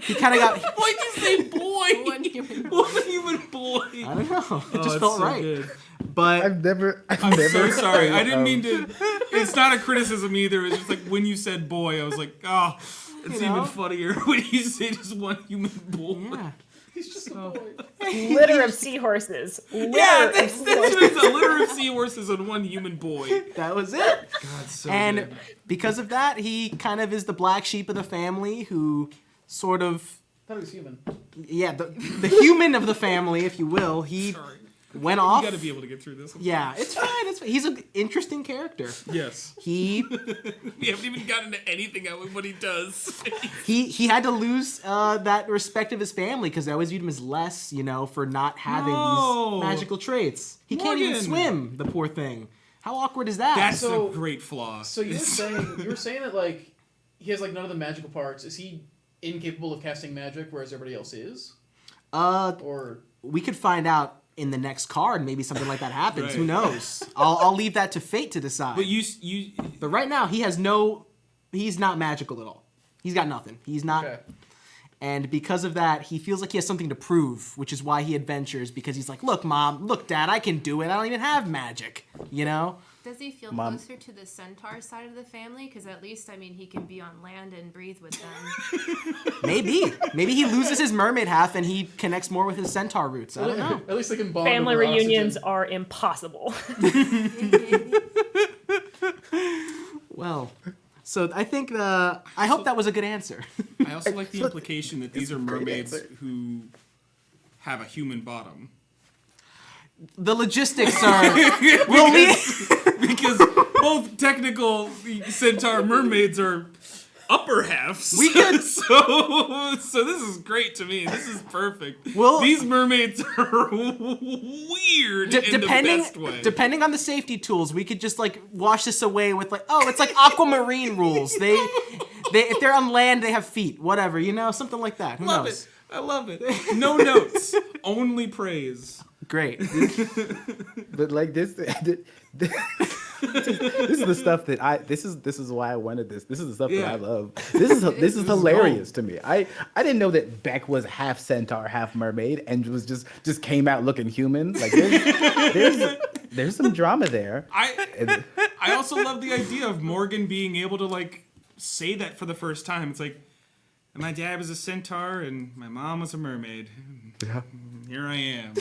he kind of got... Why'd you say boy? One human boy. One human boy. I don't know. It just it's felt so right. good. But I'm never. I'm so sorry. I didn't mean to. It's not a criticism either. It's just like when you said boy, I was like, oh, it's even funnier when you say just one human boy. yeah. He's just a boy. Litter of seahorses. Yeah, that's a litter of seahorses and one human boy. That was it. God, so And good. because of that, he kind of is the black sheep of the family who sort of... I thought he was human. Yeah, the human of the family, if you will. He Sorry. went off. You got to be able to get through this. Yeah, it's fine. It's fine. He's an interesting character. Yes. He We haven't even gotten to anything out with what he does. he had to lose that respect of his family because they always viewed him as less, for not having these magical traits. He can't even Morgan. swim, the poor thing. How awkward is that? That's So- a great flaw. So you were saying that like he has like none of the magical parts. Is he incapable of casting magic, whereas everybody else is? Or we could find out in the next card. Maybe something like that happens. Right. Who knows? I'll leave that to fate to decide. But you But right now, he's not magical at all. He's got nothing. He's not. okay. And because of that, he feels like he has something to prove, which is why he adventures, because he's like, look, Mom, look, Dad, I can do it. I don't even have magic, Does he feel Mom. closer to the centaur side of the family? Because at least, he can be on land and breathe with them. Maybe. Maybe he loses his mermaid half and he connects more with his centaur roots. I don't know. At least they can bond Family over reunions oxygen. are impossible. Well, so I think I hope that was a good answer. I also like the implication that these are great mermaids answer. who have a human bottom. The logistics are... we'll leave... Because both technical centaur mermaids are upper halves. We could- so this is great to me. This is perfect. Well- These mermaids are weird in the best way. Depending on the safety tools, we could just wash this away with it's like aquamarine rules. They if they're on land, they have feet. Whatever, something like that. Who Love knows? it. I love it. No notes, only praise. Great. But like this, this is the stuff that this is why I wanted this. This is the stuff that I love. This is hilarious to me. I didn't know that Beck was half centaur, half mermaid, and was just came out looking human. Like there's some drama there. I also love the idea of Morgan being able to say that for the first time. It's like, my dad was a centaur and my mom was a mermaid. Yeah. Here I am.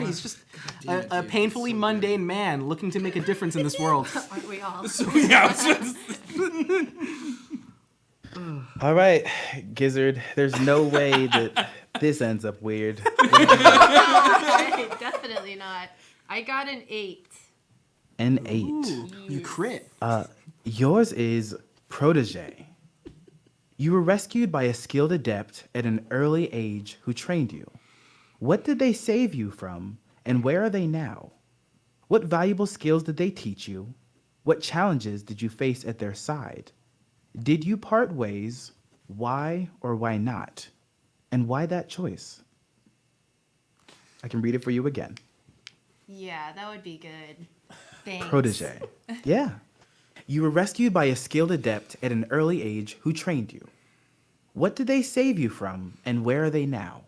He's just a painfully mundane man looking to make a difference in this world. Aren't we all? All right, Gizzard. There's no way that this ends up weird. Definitely not. I got an 8. An 8. You crit. Yours is protege. You were rescued by a skilled adept at an early age who trained you. What did they save you from, and where are they now? What valuable skills did they teach you? What challenges did you face at their side? Did you part ways? Why or why not? And why that choice? I can read it for you again. Yeah, that would be good. Thanks. Protege. Yeah. You were rescued by a skilled adept at an early age who trained you. What did they save you from, and where are they now?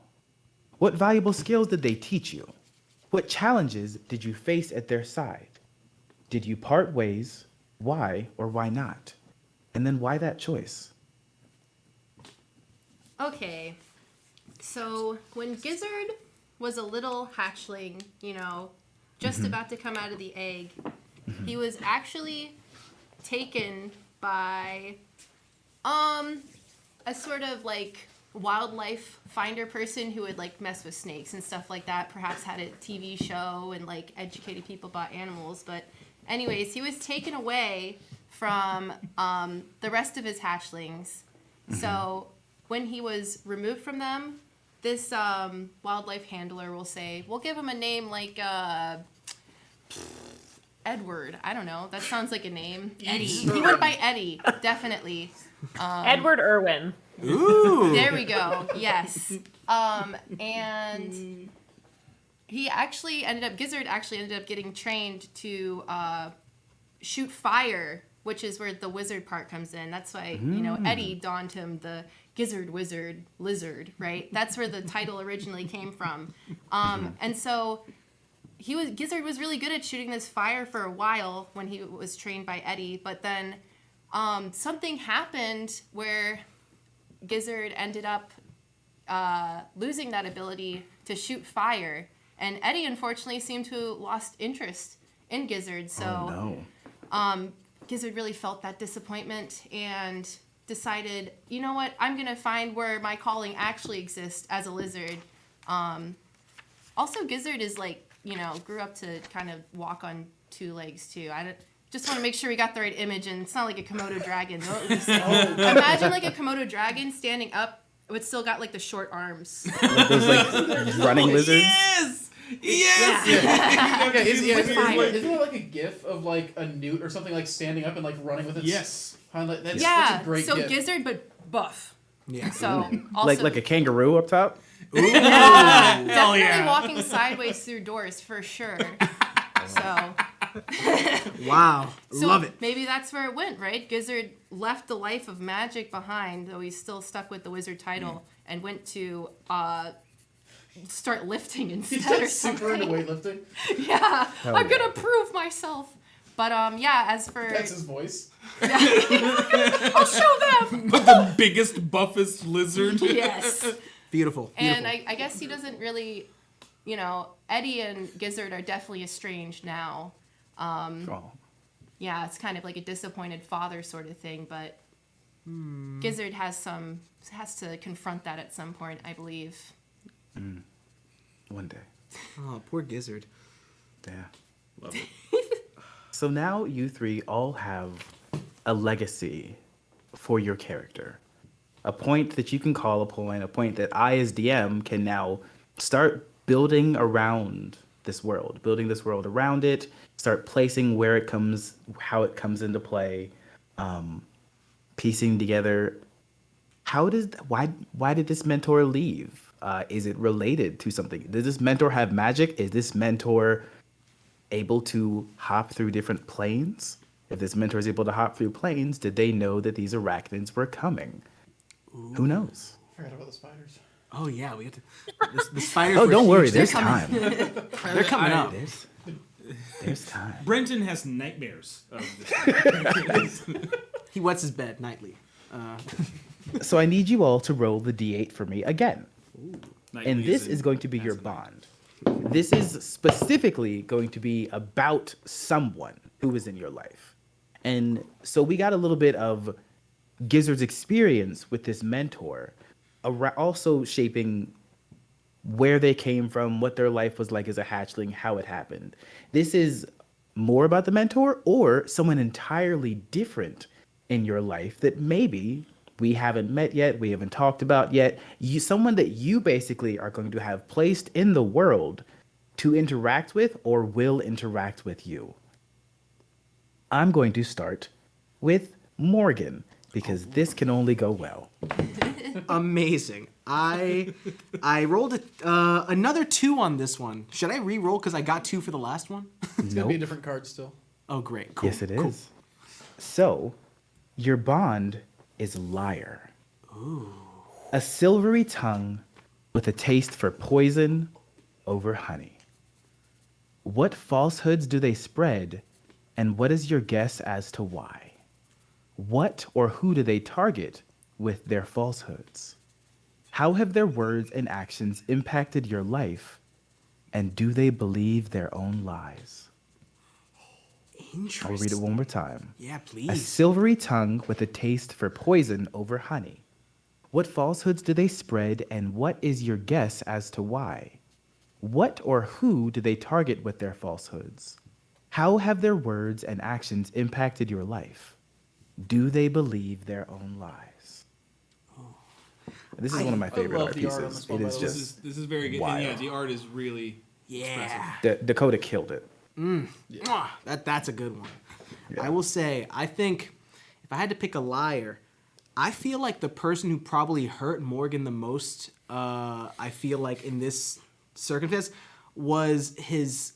What valuable skills did they teach you? What challenges did you face at their side? Did you part ways? Why or why not? And then why that choice? Okay. So when Gizzard was a little hatchling, just about to come out of the egg, he was actually taken by a sort of wildlife finder person who would mess with snakes and stuff like that, perhaps had a TV show and educated people about animals. But anyways, he was taken away from the rest of his hatchlings. So when he was removed from them, this wildlife handler will say, we'll give him a name like Edward. I don't know. That sounds like a name. Eddie. He went by Eddie, definitely. Edward Irwin. Ooh. There we go. Yes. And Gizzard actually ended up getting trained to shoot fire, which is where the wizard part comes in. That's why, Eddie donned him the Gizzard Wizard Lizard, right? That's where the title originally came from. And so Gizzard was really good at shooting this fire for a while when he was trained by Eddie, but then something happened where Gizzard ended up losing that ability to shoot fire, and Eddie unfortunately seemed to have lost interest in Gizzard. So Gizzard really felt that disappointment and decided, you know what, I'm gonna find where my calling actually exists as a lizard. Also, Gizzard is like, grew up to kind of walk on two legs too. Just want to make sure we got the right image, and it's not like a Komodo dragon. Imagine like a Komodo dragon standing up, but still got like the short arms. Like those running lizards. Yes. Okay, fire. isn't there like a gif of like a newt or something like standing up and like running with its Yes. hind leg? That's a great so gif. Gizzard, but buff. Yeah. So also, Like a kangaroo up top. definitely walking sideways through doors for sure. So. Wow. So Love it. maybe that's where it went, right? Gizzard left the life of magic behind, though he's still stuck with the wizard title, and went to start lifting He's instead or like super into something. weightlifting. Yeah, Hell I'm yeah. gonna prove myself. But as for That's his voice. I'll show them. But the biggest, buffest lizard. Yes. Beautiful. And I guess he doesn't really, Eddie and Gizzard are definitely estranged now. Oh. Yeah, it's kind of like a disappointed father sort of thing, but Gizzard has to confront that at some point, I believe. One day. Oh, poor Gizzard. Yeah. Love it. So now you three all have a legacy for your character. A point that you can call upon, a point that I as DM can now start building around this world, around it, start placing where it comes, how it comes into play, piecing together. Why did this mentor leave? Is it related to something? Does this mentor have magic? Is this mentor able to hop through different planes? If this mentor is able to hop through planes, did they know that these arachnids were coming? Ooh. Who knows? I forgot about the spiders. Oh yeah, we have to. The spiders. Oh, were don't worry, huge. there's time. They're coming up. There's time. Brenton has nightmares of this. He wets his bed nightly. So I need you all to roll the d8 for me again. Nightly And this in- is going to be your as in- bond. This is specifically going to be about someone who is in your life. And so we got a little bit of Gizzard's experience with this mentor, also shaping where they came from, what their life was like as a hatchling, how it happened. This is more about the mentor or someone entirely different in your life that maybe we haven't met yet, we haven't talked about yet. Someone that you basically are going to have placed in the world to interact with or will interact with you. I'm going to start with Morgan because this can only go well. Amazing. I rolled another 2 on this one. Should I re-roll because I got 2 for the last one? It's gonna be a different card still. Oh, great. Cool. Yes, it is. Cool. So, your bond is liar. Ooh. A silvery tongue with a taste for poison over honey. What falsehoods do they spread, and what is your guess as to why? What or who do they target with their falsehoods? How have their words and actions impacted your life, and do they believe their own lies? Interesting. I'll read it one more time. Yeah, A please. silvery tongue with a taste for poison over honey. What falsehoods do they spread, and what is your guess as to why? What or who do they target with their falsehoods? How have their words and actions impacted your life? Do they believe their own lies? This is one of my favorite love art the art on pieces. this one, It by is the way. just This is very good. wild. And yeah, the art is really Yeah. Dakota killed it. Mwah. That's a good one. I will say, I think if I had to pick a liar, I feel like the person who probably hurt Morgan the most, I feel like in this circumstance, was his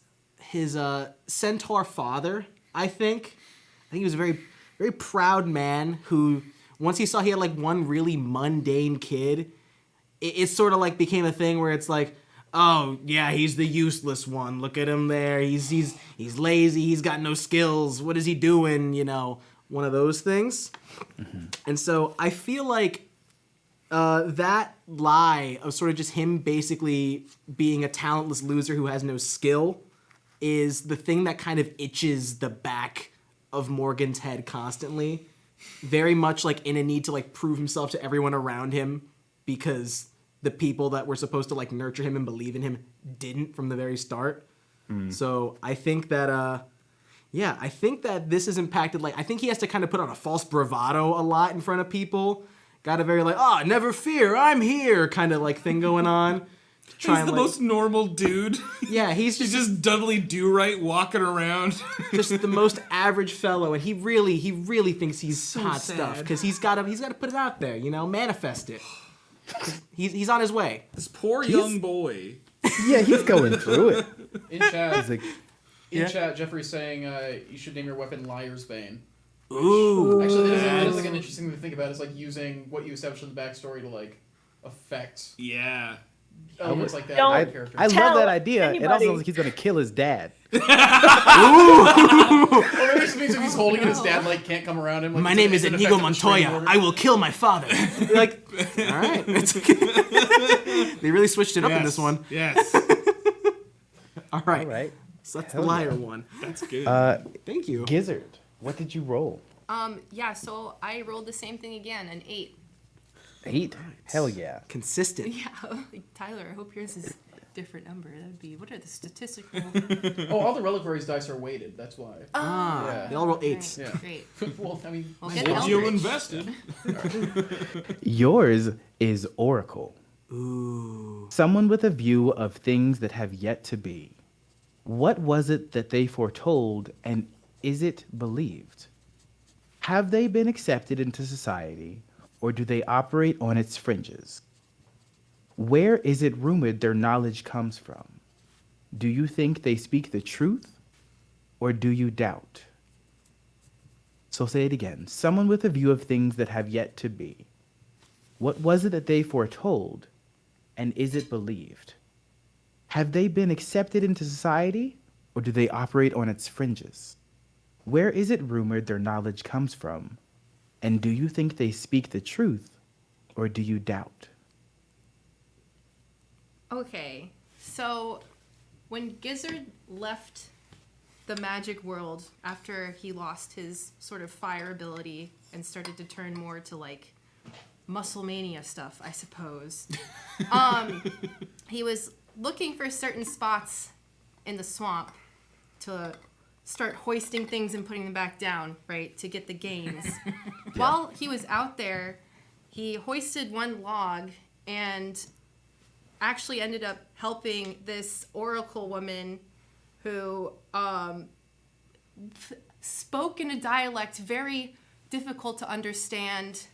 centaur father, I think. I think he was a very, very proud man who, once he saw he had like one really mundane kid, it sort of like became a thing where it's like, oh yeah, he's the useless one. Look at him there. He's lazy. He's got no skills. What is he doing? You know, one of those things. Mm-hmm. And so I feel like that lie of sort of just him basically being a talentless loser who has no skill is the thing that kind of itches the back of Morgan's head constantly. Very much like in a need to like prove himself to everyone around him because the people that were supposed to like nurture him and believe in him didn't from the very start. So I think that I think that this is impacted. Like, I think he has to kind of put on a false bravado a lot in front of people. Got a very like, never fear, I'm here kind of like thing going on. He's the most normal dude. Yeah, he's just Dudley Do-Right walking around. just the most average fellow, and he really thinks he's hot sad. stuff because he's got to put it out there, manifest it. He's on his way. This poor young boy. Yeah, he's going through it. In chat, He's like, Jeffrey's saying you should name your weapon Liar's Bane. Ooh. Actually, that is like an interesting thing to think about. It's like using what you established in the backstory to like affect Yeah. elements like that. Don't- in the character. I love Tell that idea. It also anybody. sounds like he's gonna kill his dad. Or maybe it just means if he's holding it, his dad like can't come around him. Like, My it's name a- is it's an Inigo effective restraining Montoya. order. I will kill my father. You're like, all right. It's okay. They really switched it up in this one. Yes. All right. All right. So that's Hell the liar yeah. one. That's good. Thank you. Gizzard, what did you roll? So I rolled the same thing again, an 8. 8. Hell yeah. Consistent. Yeah, like, Tyler, I hope yours is a different number. That'd be, what are the statistical? Oh, all the reliquaries dice are weighted. That's why. Yeah. They all roll 8s. Yeah. Great. Well, I mean, Well, mine's get one. Eldritch. You invested. Yours is Oracle. Ooh. Someone with a view of things that have yet to be. What was it that they foretold, and is it believed? Have they been accepted into society, or do they operate on its fringes? Where is it rumored their knowledge comes from? Do you think they speak the truth, or do you doubt? So say it again. Someone with a view of things that have yet to be. What was it that they foretold, and is it believed? Have they been accepted into society, or do they operate on its fringes? Where is it rumored their knowledge comes from, and do you think they speak the truth, or do you doubt? Okay, so when Gizzard left the magic world after he lost his sort of fire ability and started to turn more to like muscle mania stuff, I suppose, he was looking for certain spots in the swamp to start hoisting things and putting them back down, right, to get the gains. While he was out there, he hoisted one log and actually ended up helping this oracle woman who spoke in a dialect very difficult to understand,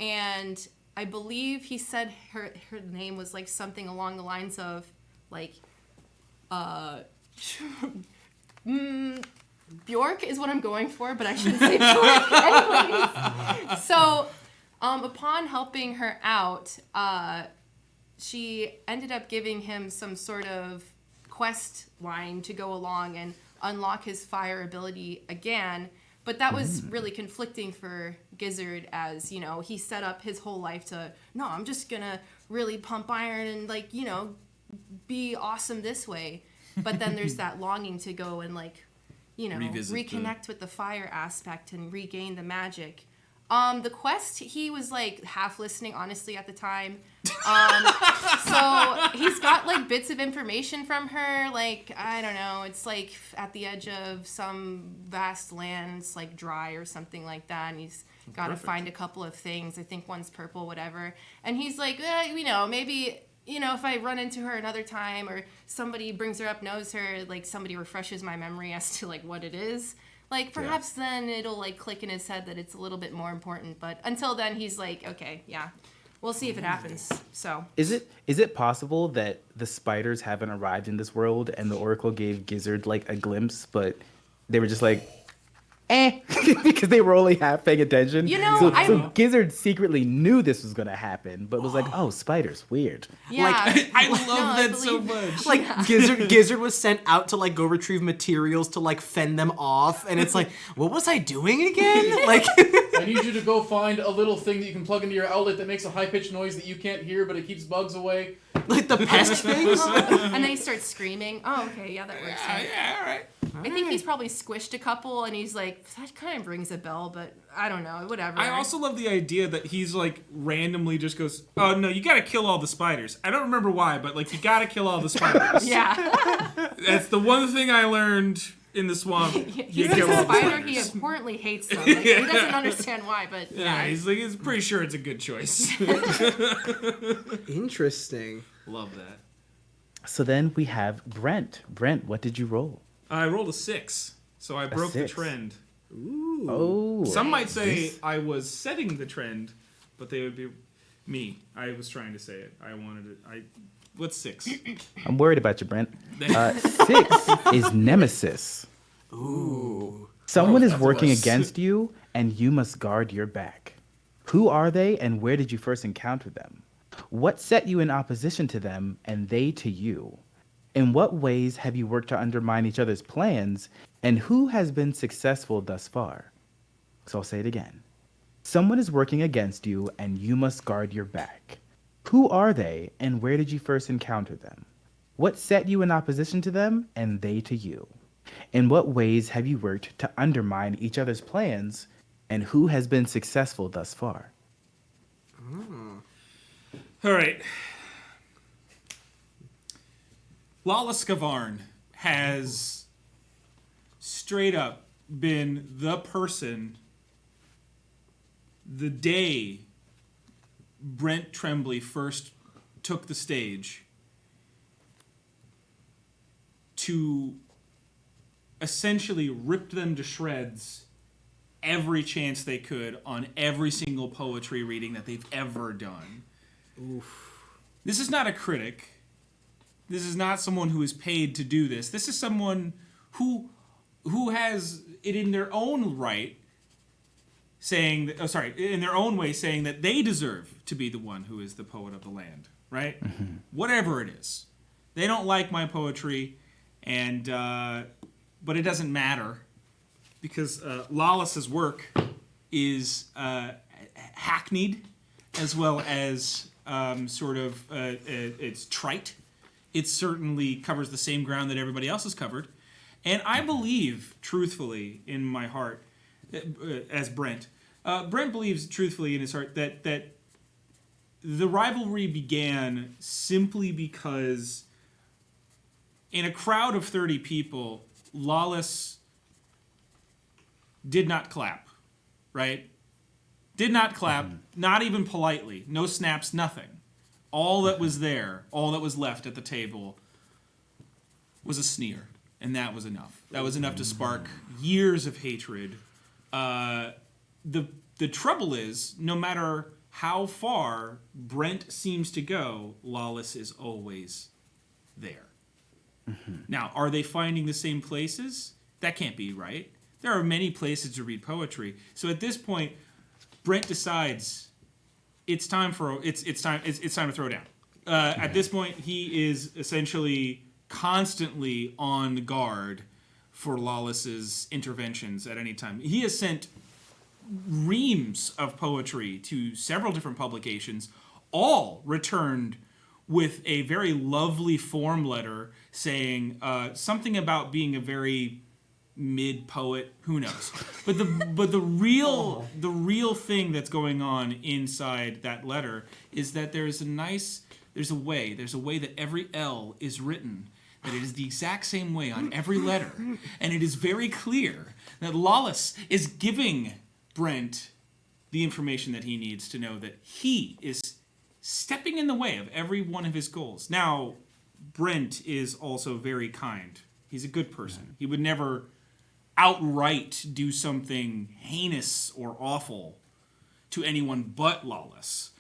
and I believe he said her name was like something along the lines of like Bjork is what I'm going for, but I shouldn't say Bjork anyways. So upon helping her out, she ended up giving him some sort of quest line to go along and unlock his fire ability again. But that was really conflicting for Gizzard, as, you know, he set up his whole life to, no, I'm just gonna really pump iron and, like, you know, be awesome this way. But then there's that longing to go and, like, you know, reconnect with the fire aspect and regain the magic. The quest, he was like half listening, honestly, at the time. So he's got like bits of information from her. Like, I don't know, it's like at the edge of some vast lands, like dry or something like that. And he's got to find a couple of things. I think one's purple, whatever. And he's like, you know, maybe, you know, if I run into her another time or somebody brings her up, knows her, like somebody refreshes my memory as to like what it is. Like, perhaps then it'll, like, click in his head that it's a little bit more important. But until then, he's like, okay, yeah, we'll see if it happens. So Is it possible that the spiders haven't arrived in this world and the Oracle gave Gizzard, like, a glimpse, but they were just like, because they were only half paying attention? You know, so Gizzard secretly knew this was going to happen, but was like, oh, spiders, weird. yeah, I love I that so believe- much. Like Gizzard was sent out to like go retrieve materials to like fend them off, and it's like, what was I doing again? Like, I I need you to go find a little thing that you can plug into your outlet that makes a high-pitched noise that you can't hear, but it keeps bugs away. Like the pest things? And then he starts screaming. Oh, okay, yeah, that works. Right? Yeah, all right. I think he's probably squished a couple, and he's like, that kind of rings a bell, but I don't know, whatever. I also love the idea that he's like randomly just goes, oh no, you gotta kill all the spiders. I don't remember why, but like you gotta kill all the spiders. Yeah. That's the one thing I learned in the swamp. He's a spider, he abhorrently hates them. Like, he doesn't understand why, but Yeah, he's pretty sure it's a good choice. Interesting. Love that. So then we have Brent. Brent, what did you roll? I rolled a 6, so I broke the 6. trend. Ooh. Oh. Some might say I was setting the trend, but they would be me. I was trying to say it. I wanted it. What's 6? I'm worried about you, Brent. 6 is Nemesis. Ooh. Someone is that's working worse. against you, and you must guard your back. Who are they, and where did you first encounter them? What set you in opposition to them, and they to you? In what ways have you worked to undermine each other's plans, and who has been successful thus far? So I'll say it again. Someone is working against you, and you must guard your back. Who are they, and where did you first encounter them? What set you in opposition to them, and they to you? In what ways have you worked to undermine each other's plans, and who has been successful thus far? All right. Lawless Gavarn has straight up been the person the day Brent Tremblay first took the stage to essentially rip them to shreds every chance they could on every single poetry reading that they've ever done. Oof. This is not a critic. This is not someone who is paid to do this. This is someone who has it in their own right saying that, in their own way saying that they deserve to be the one who is the poet of the land, right? Mm-hmm. Whatever it is. They don't like my poetry, and but it doesn't matter because Lawless's work is hackneyed as well as it's trite. It certainly covers the same ground that everybody else has covered. And I believe, truthfully, in my heart, as Brent believes truthfully in his heart that the rivalry began simply because in a crowd of 30 people, Lawless did not clap, right? Did not clap, not even politely, no snaps, nothing. All that was there, all that was left at the table was a sneer, and that was enough. That was enough to spark years of hatred. The trouble is, no matter how far Brent seems to go, Lawless is always there. Mm-hmm. Now, are they finding the same places? That can't be right. There are many places to read poetry. So at this point, Brent decides it's time to throw down. At this point, he is essentially constantly on guard for Lawless's interventions at any time. He has sent reams of poetry to several different publications, all returned with a very lovely form letter saying something about being a very mid poet, who knows? But the real thing that's going on inside that letter is that there's a way that every L is written, that it is the exact same way on every letter, and it is very clear that Lawless is giving Brent the information that he needs to know that he is stepping in the way of every one of his goals. Now, Brent is also very kind. He's a good person. He would never outright do something heinous or awful to anyone but Lawless.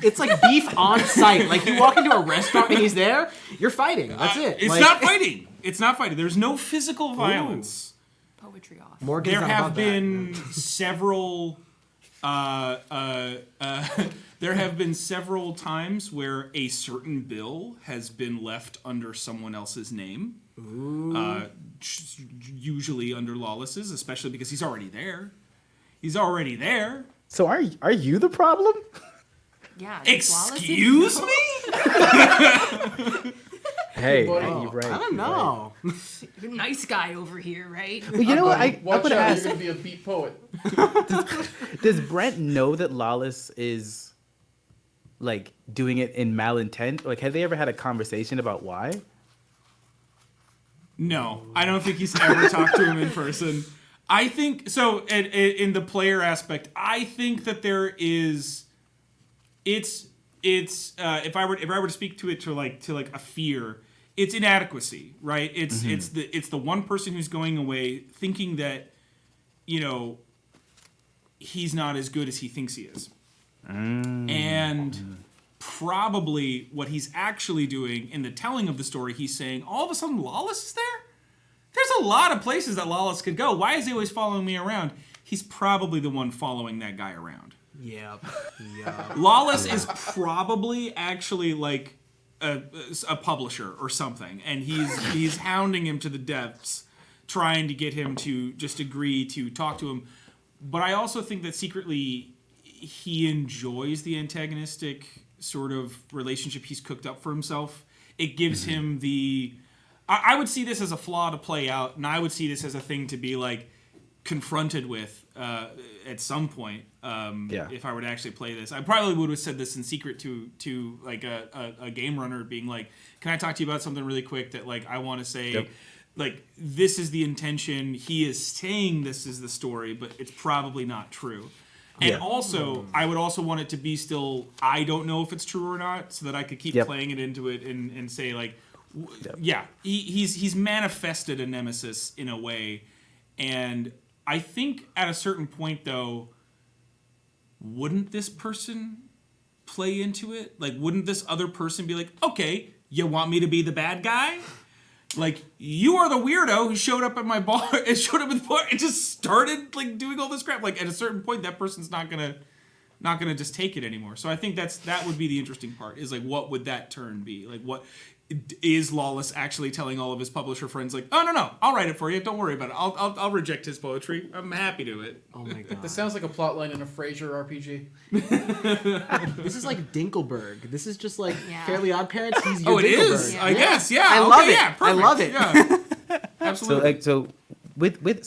It's like beef on site. Like you walk into a restaurant and he's there, you're fighting. That's it. It's Like- not fighting. It's not fighting. There's no physical violence. Poetry off. Morgan's There not have above that. been several there have been several times where a certain bill has been left under someone else's name. Usually under Lawless's, especially because he's already there. He's already there. So are you the problem? Yeah. does Lawless even Excuse know? me? Hey, buddy. you're right. I don't know. You're a nice guy over here, right? Well, you know what? I'm Watch gonna out, ask. you're gonna be a beat poet. Does Brent know that Lawless is like doing it in malintent? Like, have they ever had a conversation about why? No, I don't think he's ever talked to him in person. I think so. In the player aspect, I think that there is. It's if I were to speak to it to like a fear, it's inadequacy, right? It's the one person who's going away thinking that, he's not as good as he thinks he is, and probably what he's actually doing in the telling of the story, he's saying all of a sudden Lawless is there. There's a lot of places that Lawless could go. Why is he always following me around? He's probably the one following that guy around. Yep. Lawless is probably actually like a publisher or something, and he's hounding him to the depths, trying to get him to just agree to talk to him. But I also think that secretly he enjoys the antagonistic sort of relationship he's cooked up for himself. It gives him the... I would see this as a flaw to play out, and I would see this as a thing to be like confronted with at some point. If I were to actually play this, I probably would have said this in secret to like a game runner, being like, "Can I talk to you about something really quick that like I want to say." Yep. Like, this is the intention. He is saying this is the story, but it's probably not true. And also, I would also want it to be still, I don't know if it's true or not, so that I could keep playing it into it and say, like, he's manifested a nemesis in a way. And I think at a certain point, though, wouldn't this person play into it? Like, wouldn't this other person be like, okay, you want me to be the bad guy? Like, you are the weirdo who showed up at my bar and showed up at the bar and just started like doing all this crap. Like, at a certain point, that person's not gonna just take it anymore. So I think that would be the interesting part. Is like, what would that turn be? Like, what is Lawless actually telling all of his publisher friends? Like, oh no, I'll write it for you. Don't worry about it. I'll reject his poetry. I'm happy to it. Oh my god. This sounds like a plot line in a Frasier RPG. This is like Dinkleberg. This is just like Yeah. Fairly Odd Parents. He's your Oh, it Dinkleberg. is. Yeah. I guess. Yeah. I okay, love it. Yeah, I perfect. love it. Yeah. So Absolutely. so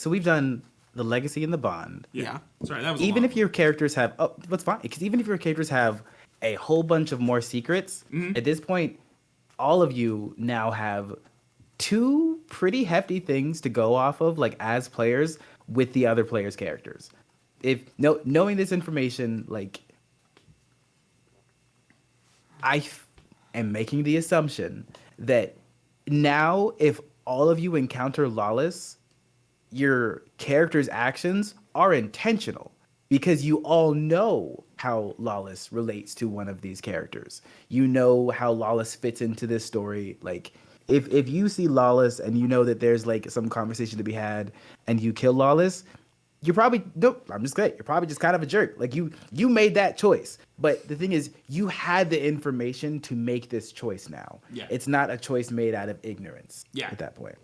we've done the legacy and the bond. Yeah. Sorry, that was Even a if your characters have what's fine, because even if your characters have a whole bunch of more secrets, at this point, all of you now have two pretty hefty things to go off of, like as players with the other players' characters. Knowing this information, like I am making the assumption that now if all of you encounter Lawless, your character's actions are intentional because you all know how Lawless relates to one of these characters. You know how Lawless fits into this story. Like, if you see Lawless and you know that there's like some conversation to be had and you kill Lawless, you're probably you're probably just kind of a jerk. Like you made that choice. But the thing is, you had the information to make this choice now. Yeah. It's not a choice made out of ignorance at that point.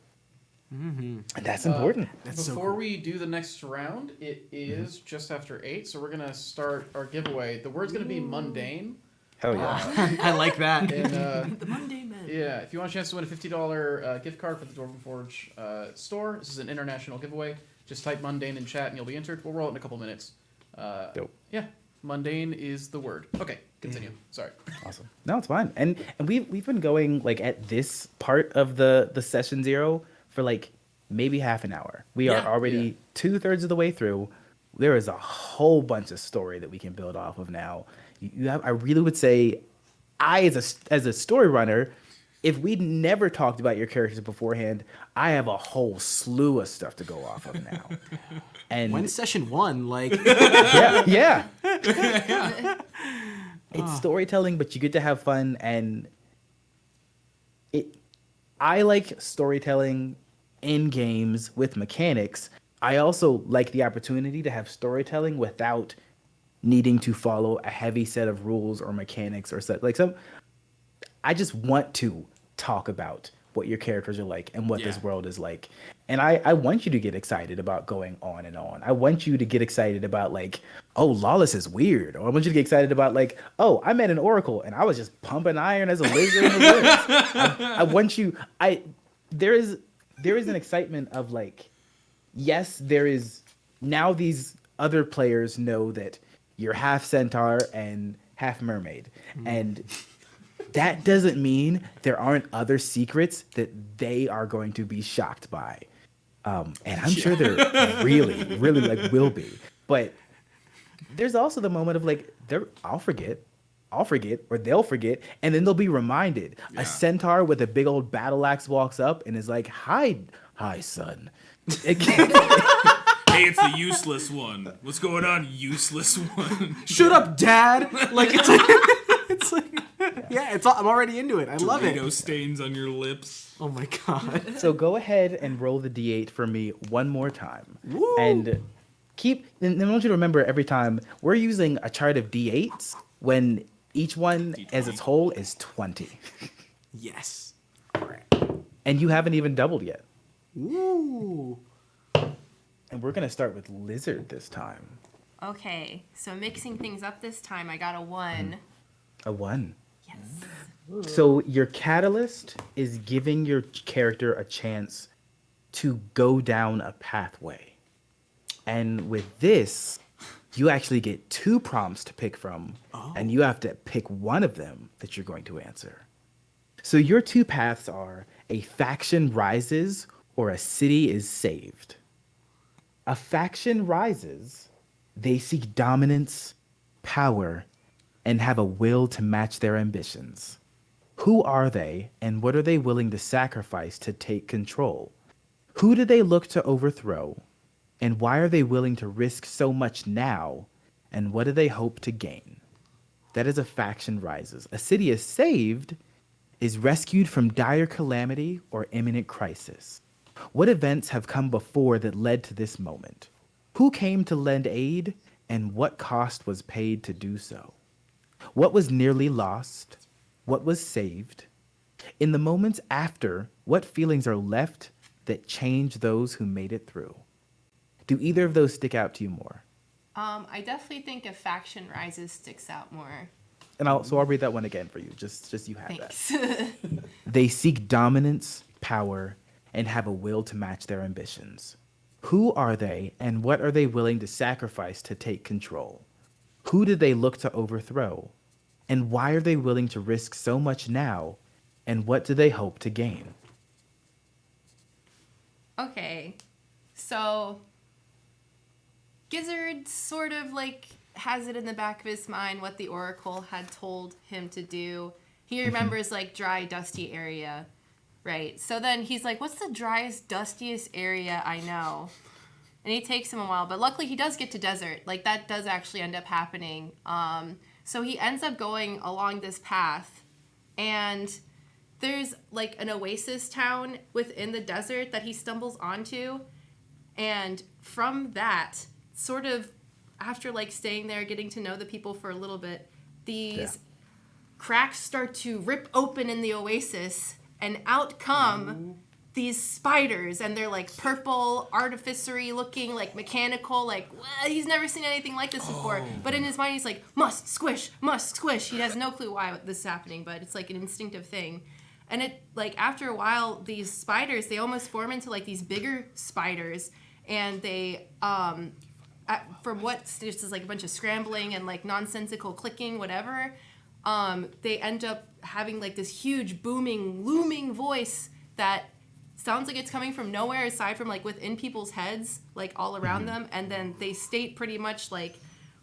And that's important. Before we do the next round, it is just after 8, so we're gonna start our giveaway. The word's gonna be mundane. Hell yeah. I like that. And The Monday Man. yeah, if you want a chance to win a $50 gift card for the Dwarven Forge store, this is an international giveaway. Just type mundane in chat and you'll be entered. We'll roll it in a couple minutes. Dope. Yeah, mundane is the word. Okay, continue. Sorry. Awesome. No, it's fine. And we've been going like at this part of the session 0 for like maybe half an hour. We are already 2/3 of the way through. There is a whole bunch of story that we can build off of now. I really would say, as a story runner, if we'd never talked about your characters beforehand, I have a whole slew of stuff to go off of now. And When's session 1? Like, yeah. It's storytelling, but you get to have fun, and I like storytelling in games with mechanics. I also like the opportunity to have storytelling without needing to follow a heavy set of rules or mechanics or set I just want to talk about what your characters are like and what this world is like. And I want you to get excited about going on and on. I want you to get excited about like, oh, Lawless is weird. Or I want you to get excited about like, oh, I met an oracle and I was just pumping iron as a lizard in the woods. I want you. There is an excitement of like, yes, there is now these other players know that you're half centaur and half mermaid, and that doesn't mean there aren't other secrets that they are going to be shocked by. And I'm sure there really, really like will be. But there's also the moment of like, I'll forget, or they'll forget, and then they'll be reminded. Yeah. A centaur with a big old battle axe walks up and is like, hi, son. Hey, it's the useless one. What's going on, useless one? Shut up, Dad. Like it's like yeah, I'm already into it. I love it. Dorito stains on your lips. Oh my god. So go ahead and roll the D8 for me one more time. Woo. And I want you to remember every time we're using a chart of D8s when each one D20. As its whole is 20. Yes. All right. And you haven't even doubled yet. Woo. And we're going to start with Lizard this time. Okay, so mixing things up this time, I got a 1. A 1. Yes. So your catalyst is giving your character a chance to go down a pathway. And with this, you actually get 2 prompts to pick from, and you have to pick one of them that you're going to answer. So your 2 paths are a faction rises or a city is saved. A faction rises, they seek dominance, power, and have a will to match their ambitions. Who are they, and what are they willing to sacrifice to take control? Who do they look to overthrow, and why are they willing to risk so much now, and what do they hope to gain? That is a faction rises. A city is saved is rescued from dire calamity or imminent crisis. What events have come before that led to this moment? Who came to lend aid, and what cost was paid to do so? What was nearly lost? What was saved? In the moments after, what feelings are left that change those who made it through? Do either of those stick out to you more? I definitely think a faction rises sticks out more. And I'll read that one again for you. Just you have Thanks. that. They seek dominance, power, and have a will to match their ambitions. Who are they, and what are they willing to sacrifice to take control? Who do they look to overthrow? And why are they willing to risk so much now, and what do they hope to gain? Okay, so Gizzard sort of like has it in the back of his mind what the Oracle had told him to do. He remembers like dry, dusty area, right? So then he's like, what's the driest, dustiest area I know? And it takes him a while, but luckily he does get to desert. Like that does actually end up happening. So he ends up going along this path, and there's like an oasis town within the desert that he stumbles onto. And from that, sort of after like staying there, getting to know the people for a little bit, these cracks start to rip open in the oasis, and out come these spiders, and they're like purple, artificery looking, like mechanical, like he's never seen anything like this before. But in his mind, he's like, must squish. He has no clue why this is happening, but it's like an instinctive thing. And it like after a while, these spiders, they almost form into like these bigger spiders, and they from what just is like a bunch of scrambling and like nonsensical clicking, whatever, they end up having like this huge booming, looming voice that sounds like it's coming from nowhere aside from like within people's heads, like all around them. And then they state pretty much like,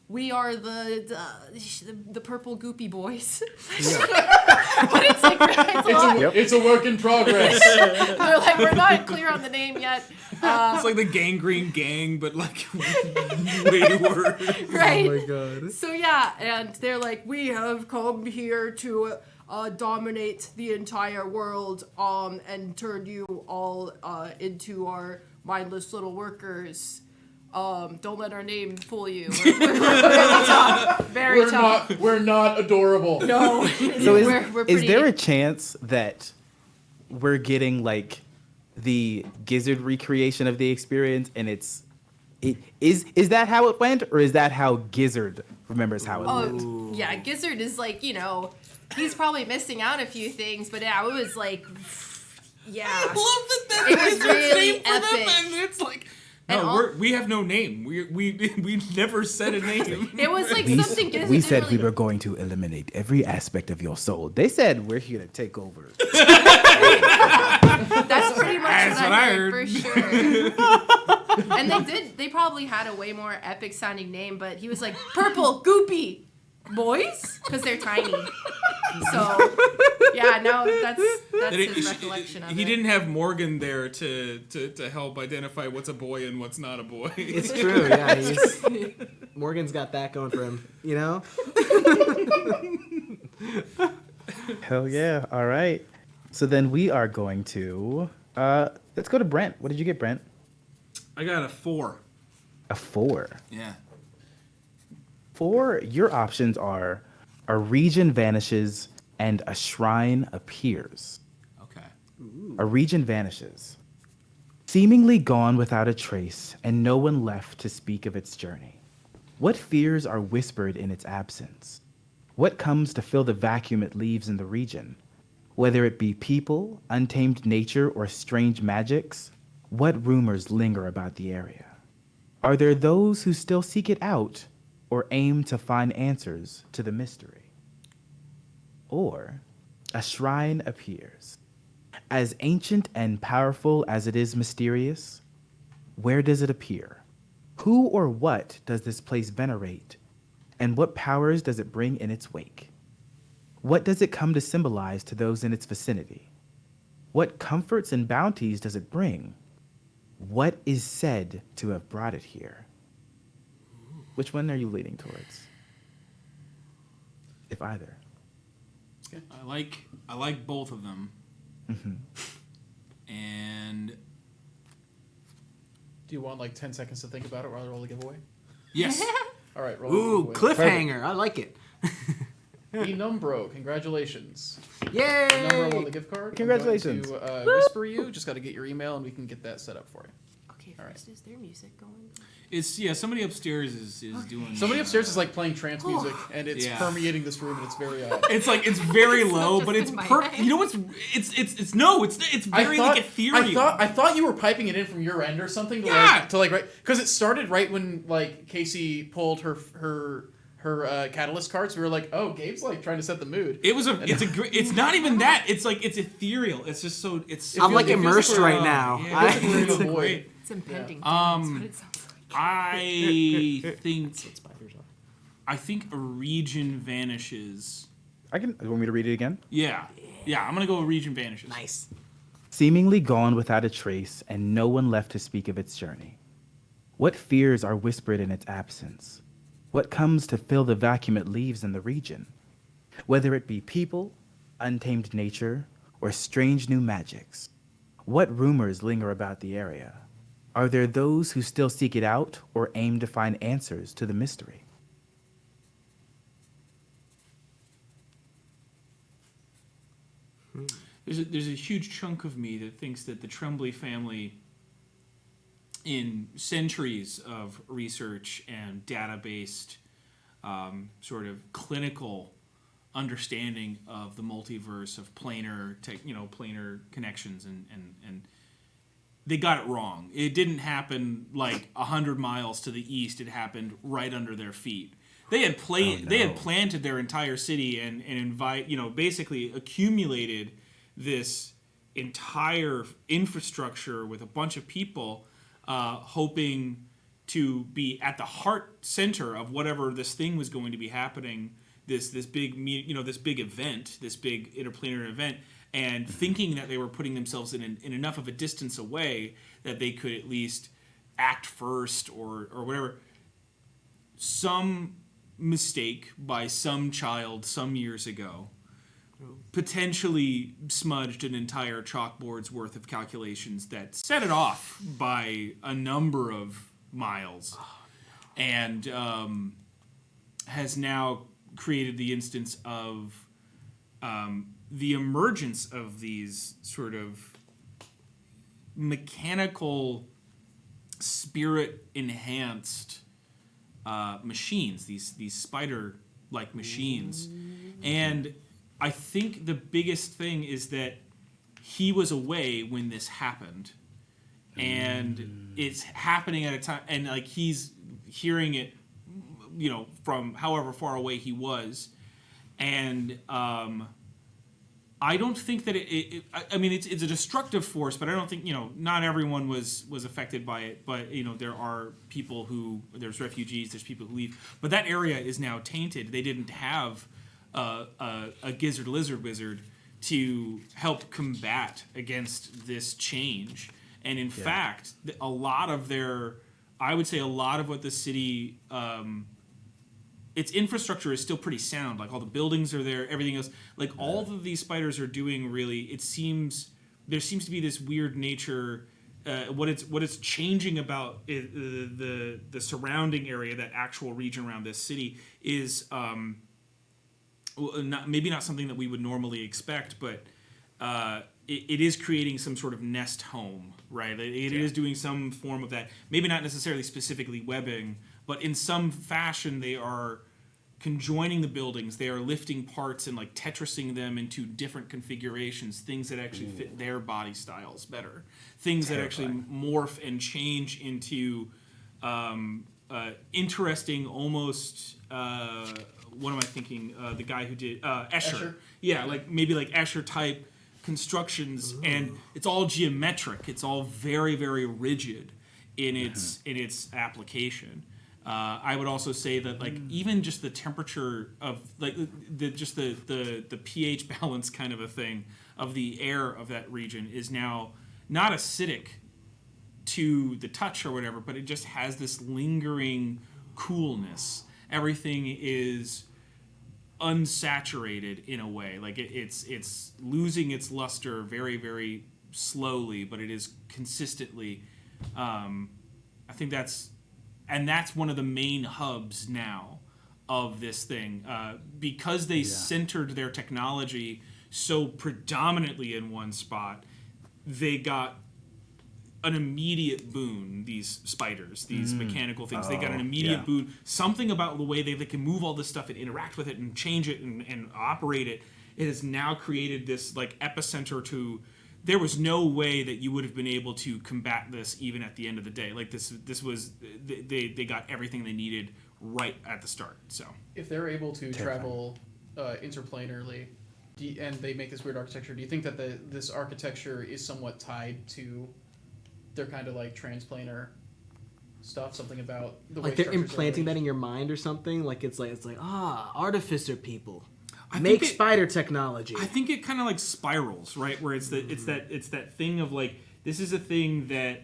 we are the purple goopy boys. But it's like it's a work in progress. They're like, we're not clear on the name yet. It's like the gangrene gang, but like way worse. Right. Oh my god. So yeah, and they're like, we have come here to dominate the entire world, and turn you all into our mindless little workers. Don't let our name fool you. We're tough. Very tough. We're not adorable. No. So we're is there a chance that we're getting like the gizzard recreation of the experience, and is that how it went, or is that how Gizzard remembers how it went? Oh, yeah, Gizzard is like, he's probably missing out a few things, but yeah, it was like, yeah. I love that It was that's really name for them, epic. and it's like, And no, we have no name. We never said a name. It was like something Gizzard We didn't said we really- were going to eliminate every aspect of your soul. They said we're here to take over. That's pretty much That's what what I I heard, heard. for sure. And they probably had a way more epic sounding name, but he was like, purple, goopy boys? Because they're tiny. So, yeah, no, that's his recollection of it. He didn't have Morgan there to help identify what's a boy and what's not a boy. It's true. Yeah, Morgan's got that going for him. Hell yeah. All right. So then we are going to, let's go to Brent. What did you get, Brent? I got a 4. A 4. Yeah. 4, your options are a region vanishes and a shrine appears. Okay. A region vanishes, seemingly gone without a trace, and no one left to speak of its journey. What fears are whispered in its absence? What comes to fill the vacuum it leaves in the region? Whether it be people, untamed nature, or strange magics, what rumors linger about the area? Are there those who still seek it out or aim to find answers to the mystery? Or a shrine appears. As ancient and powerful as it is mysterious, where does it appear? Who or what does this place venerate? And what powers does it bring in its wake? What does it come to symbolize to those in its vicinity? What comforts and bounties does it bring? What is said to have brought it here? Which one are you leaning towards? If either. I like both of them. And Do you want like 10 seconds to think about it while I roll the giveaway? yes. All right, roll Ooh, the giveaway. cliffhanger. I like it. Enumbro, congratulations. Yay! Enumbro won the gift card. Congratulations. I'm going to whisper you. Just got to get your email and we can get that set up for you. Okay, All right. first, is there music going? It's somebody upstairs is doing Somebody upstairs is like playing trance music and it's Yeah. permeating this room and it's very odd. It's like it's very It's not low, just but it's in my head. you know what's it's very like ethereal. I thought you were piping it in from your end or something to Yeah. like right because it started right when like Casey pulled her catalyst cards. We were like, oh, Gabe's like trying to set the mood. It's not even that. It's like it's ethereal. It's just so it's. I'm like it feels immersed like we're, right now. yeah, I- It's like we're in a void. great. It's impending. Um, Doom, is what it sounds like. I think a region vanishes. You want me to read it again? Yeah. I'm gonna go with region vanishes. Nice. Seemingly gone without a trace, and no one left to speak of its journey. What fears are whispered in its absence? What comes to fill the vacuum it leaves in the region? Whether it be people, untamed nature, or strange new magics, what rumors linger about the area? Are there those who still seek it out or aim to find answers to the mystery? There's a huge chunk of me that thinks that the Tremblay family, in centuries of research and data-based sort of clinical understanding of the multiverse of planar connections and they got it wrong. It didn't happen like 100 miles to the east. It happened right under their feet. They had They had planted their entire city and basically accumulated this entire infrastructure with a bunch of people, hoping to be at the heart center of whatever this thing was going to be happening. This big event, this big interplanetary event. And thinking that they were putting themselves in enough of a distance away that they could at least act first or whatever. Some mistake by some child some years ago potentially smudged an entire chalkboard's worth of calculations that set it off by a number of miles and has now created the instance of the emergence of these sort of mechanical, spirit enhanced machines. These spider-like machines, and I think the biggest thing is that he was away when this happened, and it's happening at a time, and like he's hearing it, from however far away he was, and I don't think that I mean, it's a destructive force, but I don't think not everyone was affected by it. But there are people there's refugees, there's people who leave, but that area is now tainted. They didn't have a gizzard lizard wizard to help combat against this change, and in fact, a lot of what the city. Its infrastructure is still pretty sound. Like all the buildings are there, everything else. Like all of these spiders are doing really. There seems to be this weird nature. What it's changing about the surrounding area, that actual region around this city, is maybe not something that we would normally expect, but it is creating some sort of nest home, right? It is doing some form of that. Maybe not necessarily specifically webbing, but in some fashion they are conjoining the buildings. They are lifting parts and like Tetrising them into different configurations, things that actually fit their body styles better, things that actually morph and change into interesting, almost what am I thinking? The guy who did Escher. Yeah, like maybe like Escher type constructions. Ooh. And it's all geometric. It's all very, very rigid in its application. I would also say that like even just the temperature of like the pH balance kind of a thing of the air of that region is now not acidic to the touch or whatever, but it just has this lingering coolness. Everything is unsaturated in a way. Like it's losing its luster very, very slowly, but it is consistently. I think that's one of the main hubs now of this thing, because they centered their technology so predominantly in one spot. They got an immediate boon. These spiders, these mechanical things, they got an immediate boon. Something about the way they can move all this stuff and interact with it and change it and operate it. It has now created this like epicenter to. There was no way that you would have been able to combat this even at the end of the day. Like this was they got everything they needed right at the start. So if they're able to travel interplanarly, and they make this weird architecture, do you think that this architecture is somewhat tied to their kind of like transplanar stuff? Something about the way like they're implanting that in your mind or something. Like it's like artificer people. Make spider technology. I think it kind of like spirals, right? Where it's that thing of like, this is a thing that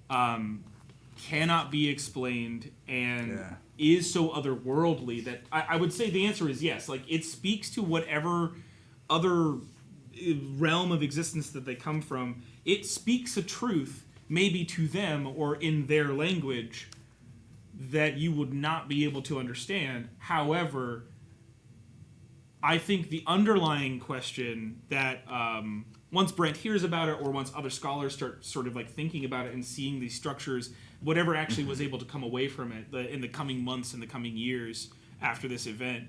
cannot be explained and is so otherworldly that I would say the answer is yes. Like it speaks to whatever other realm of existence that they come from. It speaks a truth, maybe to them or in their language, that you would not be able to understand. However, I think the underlying question that once Brent hears about it, or once other scholars start sort of like thinking about it and seeing these structures, whatever actually was able to come away from it in the coming months and the coming years after this event,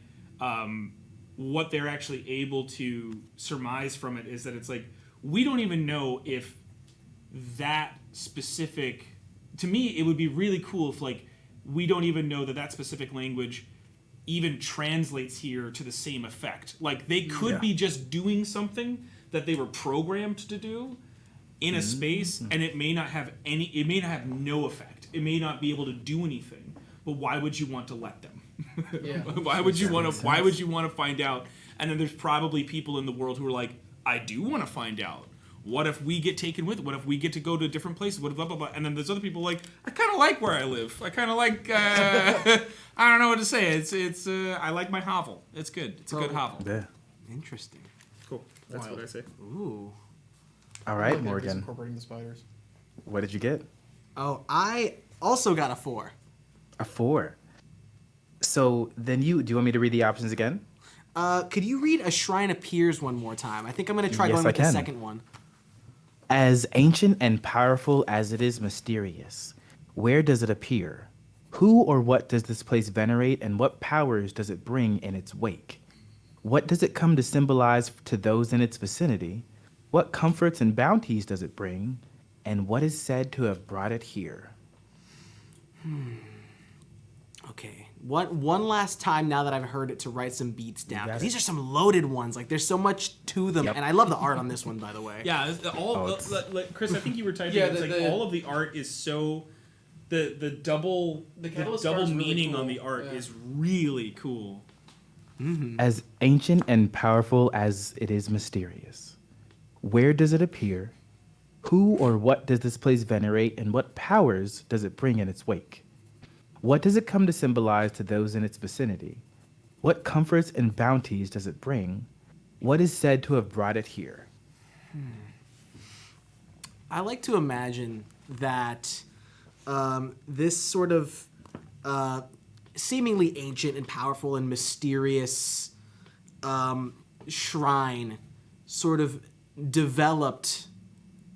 what they're actually able to surmise from it is that it's like, we don't even know if that specific, to me, it would be really cool if like, we don't even know that specific language even translates here to the same effect. Like they could be just doing something that they were programmed to do in a space, and it may not have no effect. It may not be able to do anything. But why would you want to let them? Why would you want to find out? And then there's probably people in the world who are like, I do want to find out. What if we get taken with it? What if we get to go to a different place? What if blah, blah, blah. And then there's other people like, I kind of like where I live. I kind of like, I don't know what to say. It's I like my hovel. It's good. It's a good hovel. Yeah. Interesting. Cool. That's what I say. Ooh. All right, Morgan. Incorporating the spiders. What did you get? Oh, I also got a 4. A 4. So then do you want me to read the options again? Could you read A Shrine Appears one more time? I think I'm going to try going with the second one. As ancient and powerful as it is mysterious, where does it appear? Who or what does this place venerate, and what powers does it bring in its wake? What does it come to symbolize to those in its vicinity? What comforts and bounties does it bring, and what is said to have brought it here? Okay. One last time now that I've heard it to write some beats down. got 'Cause it. these are some loaded ones. Like there's so much to them, Yep. and I love the art on this one, by the way. Yeah, like, Chris, I think you were typing. Yeah, it's the- all of the art is so the double catalyst art is really meaning cool. on the art Yeah. is really cool. As ancient and powerful as it is mysterious, where does it appear? Who or what does this place venerate, and what powers does it bring in its wake? What does it come to symbolize to those in its vicinity? What comforts and bounties does it bring? What is said to have brought it here? I like to imagine that this sort of seemingly ancient and powerful and mysterious shrine sort of developed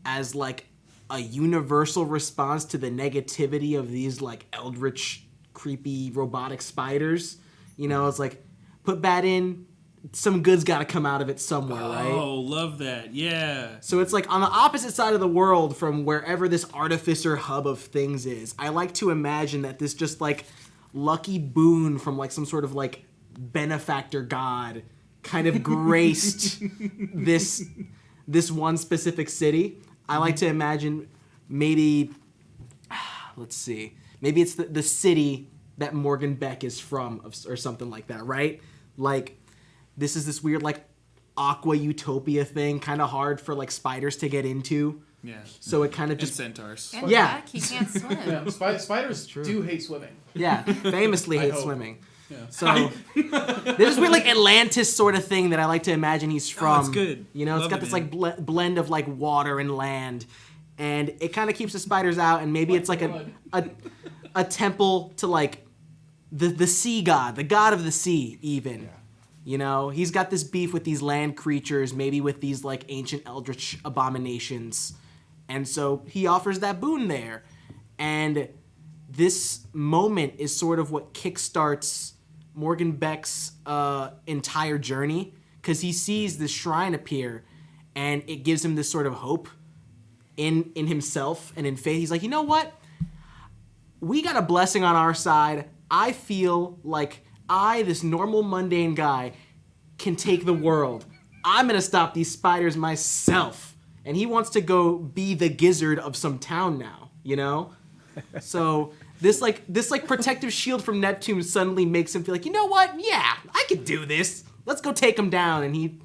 as like a universal response to the negativity of these like eldritch, creepy, robotic spiders. You know, it's like, put bad in, some good's got to come out of it somewhere, right? Oh, love that. Yeah. So it's like on the opposite side of the world from wherever this artificer hub of things is. I like to imagine that this just like lucky boon from like some sort of like benefactor god kind of graced this one specific city. I like to imagine maybe, let's see, maybe it's the city that Morgan Beck is from or something like that, right? Like this is this weird like aqua utopia thing, kind of hard for like spiders to get into. Yeah. So it kind of And just centaurs. And Yeah. Jack, he can't swim. Yeah, spiders do hate swimming. famously hates hope. swimming. Yeah. So there's this weird like Atlantis sort of thing that I like to imagine he's from. it's good. You know, it's Love got it, this man. like blend of like water and land, and it kind of keeps the spiders out. And maybe it's like a temple to like the sea god, the god of the sea, even. You know, he's got this beef with these land creatures, maybe with these like ancient eldritch abominations, and so he offers that boon there, and this moment is sort of what kickstarts Morgan Beck's entire journey, because he sees this shrine appear, and it gives him this sort of hope in himself and in faith. He's like, you know what? We got a blessing on our side. I feel like I, this normal mundane guy, can take the world. I'm gonna stop these spiders myself. And he wants to go be the gizzard of some town now, you know? So this protective shield from Neptune suddenly makes him feel like, you know what? Yeah, I could do this. Let's go take him down. And he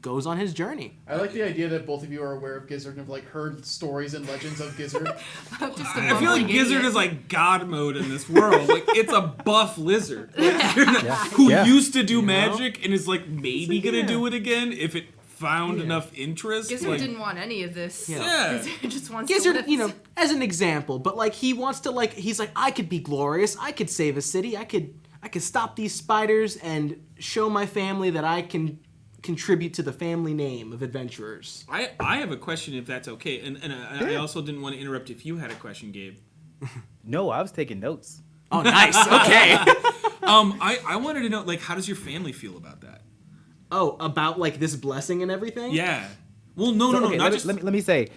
goes on his journey. I like the idea that both of you are aware of Gizzard and have like heard stories and legends of Gizzard. Just a I feel like bumbling Gizzard idiot. is like God mode in this world. Like it's a buff lizard who Yeah. used to do magic and is like maybe gonna do it again if it found enough interest. Gizzard like, didn't want any of this. Yeah. Gizzard just wants to Gizzard, live. you know, as an example, but like he wants to like he's like, I could be glorious, I could save a city, I could stop these spiders and show my family that I can contribute to the family name of adventurers. I have a question if that's okay, and I also didn't want to interrupt if you had a question, Gabe. No, I was taking notes. Oh, nice. Okay. I wanted to know, like, how does your family feel about that? Oh, about like this blessing and everything? Yeah. Well, no, Okay, not just. let me say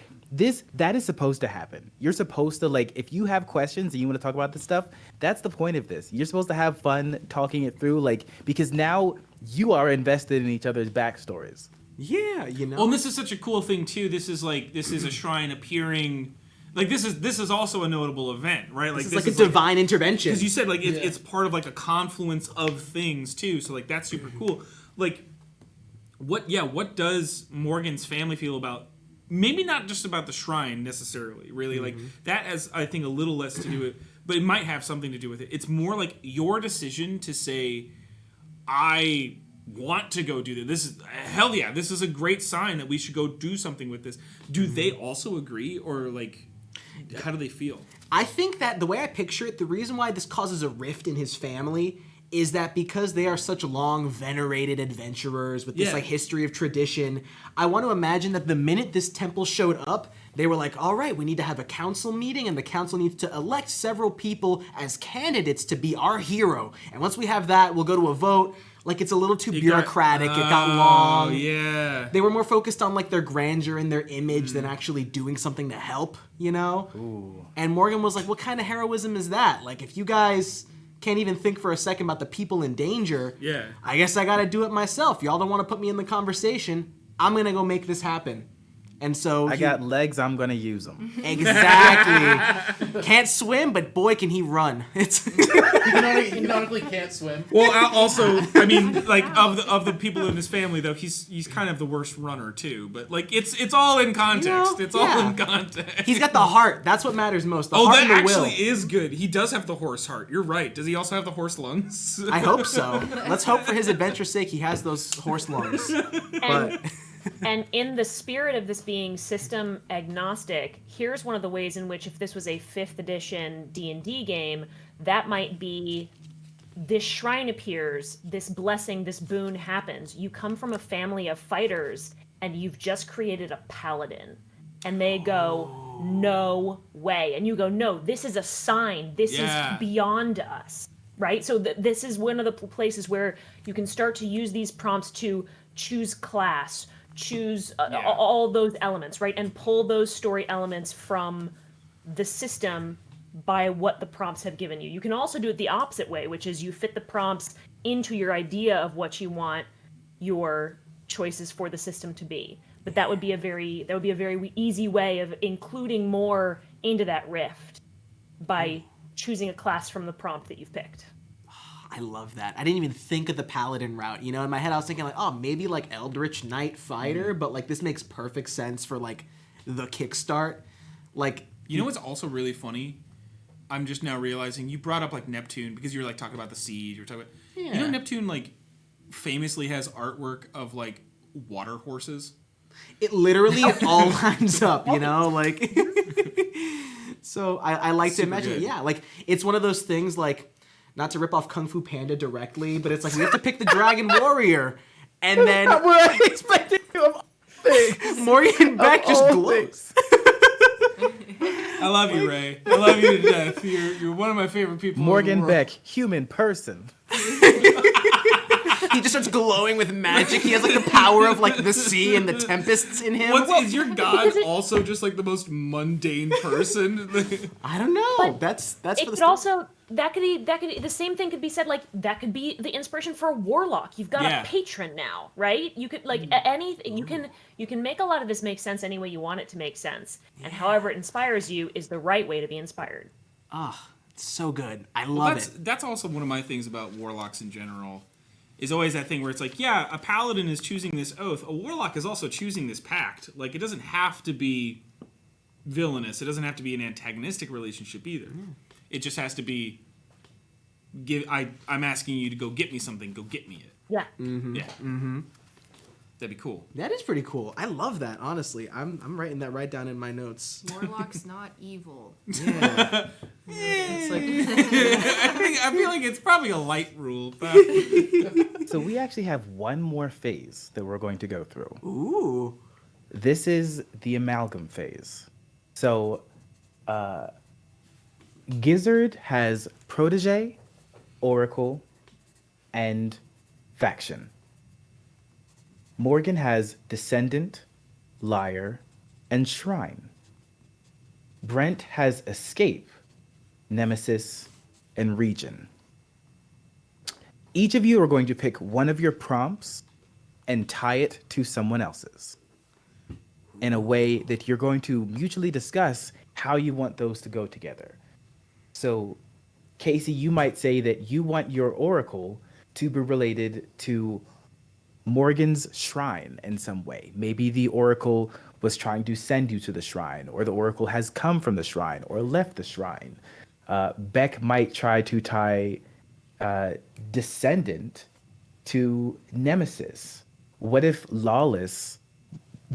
that is supposed to happen. You're supposed to, like, if you have questions and you want to talk about this stuff, that's the point of this. You're supposed to have fun talking it through, like, because now you are invested in each other's backstories. Yeah, you know. Well, and this is such a cool thing too. This is a shrine appearing. Like this is also a notable event, right? Like this is like a divine intervention. Because you said like it's part of like a confluence of things too. So like that's super cool. Like what does Morgan's family feel about? Maybe not just about the shrine necessarily. Really, like that has I think a little less to do with, but it might have something to do with it. It's more like your decision to say, I want to go do this. This is hell yeah. This is a great sign that we should go do something with this. Do they also agree, or like, how do they feel? I think that the way I picture it, the reason why this causes a rift in his family is that because they are such long venerated adventurers with this Yeah. like history of tradition, I want to imagine that the minute this temple showed up, they were like, all right, we need to have a council meeting, and the council needs to elect several people as candidates to be our hero. And once we have that, we'll go to a vote. Like, it's a little too bureaucratic. It got long. Oh, yeah. They were more focused on like their grandeur and their image than actually doing something to help, you know? Ooh. And Morgan was like, what kind of heroism is that? Like, if you guys can't even think for a second about the people in danger, Yeah. I guess I gotta do it myself. Y'all don't want to put me in the conversation. I'm gonna go make this happen. And so I got legs, I'm gonna use them. exactly. Can't swim, but boy, can he run. It's He canonically can't swim. Well, also, I mean, like of the people in his family, though, he's kind of the worst runner too. But like, it's all in context. You know, it's all yeah. in context. he's got the heart. That's what matters most. The Oh, heart that and the will. actually is good. He does have the horse heart. You're right. Does he also have the horse lungs? I hope so. Let's hope for his adventure's sake he has those horse lungs. But And in the spirit of this being system agnostic, here's one of the ways in which if this was a 5th edition D&D game, that might be this shrine appears, this blessing, this boon happens. You come from a family of fighters and you've just created a paladin. And they go, no way. And you go, no, this is a sign. This Yeah. is beyond us. Right? So this is one of the places where you can start to use these prompts to choose class, choose all those elements, right? And pull those story elements from the system by what the prompts have given you. You can also do it the opposite way, which is you fit the prompts into your idea of what you want your choices for the system to be. But that would be a very easy way of including more into that rift by choosing a class from the prompt that you've picked. I love that. I didn't even think of the paladin route. You know, in my head I was thinking like, oh, maybe like Eldritch Knight Fighter, but like this makes perfect sense for like the kickstart. Like, You know what's also really funny? I'm just now realizing you brought up like Neptune because you were like talking about the siege. You were talking about, you know, Neptune like famously has artwork of like water horses. it literally all lines up, you know, like. So I like to Super imagine, good. yeah, like it's one of those things like, not to rip off Kung Fu Panda directly, but it's like we have to pick the Dragon Warrior, and then We're expecting you of all things. Morgan Beck just all glows. I love you, Ray. I love you to death. You're one of my favorite people. in the Morgan world. Beck, human person. He just starts glowing with magic. He has like the power of like the sea and the tempests in him. Is your god also just like the most mundane person? I don't know. But That's It for the could story. also that could the same thing could be said, like that could be the inspiration for a warlock. You've got Yeah. a patron now, right? You could like anything. You can make a lot of this make sense any way you want it to make sense, and however it inspires you is the right way to be inspired. It's so good. I love it. That's also one of my things about warlocks in general. Is always that thing where it's like, yeah, a paladin is choosing this oath. A warlock is also choosing this pact. Like, it doesn't have to be villainous. It doesn't have to be an antagonistic relationship either. It just has to be, I'm asking you to go get me something. Go get me it. Yeah. Yeah. That'd be cool. That is pretty cool. I love that. Honestly, I'm writing that right down in my notes. Warlock's not evil. Yeah. It's like, I feel like it's probably a light rule. But So we actually have one more phase that we're going to go through. ooh. This is the amalgam phase. So, Gizzard has protege, oracle, and faction. Morgan has descendant, liar, and shrine. Brent has escape, nemesis, and region. Each of you are going to pick one of your prompts and tie it to someone else's in a way that you're going to mutually discuss how you want those to go together. So, Casey, you might say that you want your oracle to be related to Morgan's shrine in some way. Maybe the oracle was trying to send you to the shrine, or the oracle has come from the shrine or left the shrine. Beck might try to tie descendant to nemesis. What if Lawless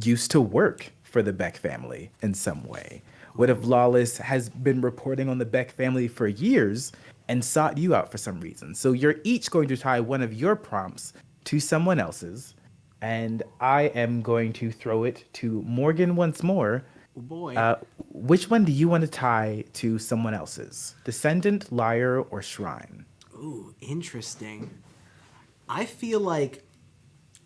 used to work for the Beck family in some way? What if Lawless has been reporting on the Beck family for years and sought you out for some reason. So you're each going to tie one of your prompts to someone else's, and I am going to throw it to Morgan once more. Oh boy. Which one do you want to tie to someone else's? Descendant, Lyre, or Shrine? Ooh, interesting. I feel like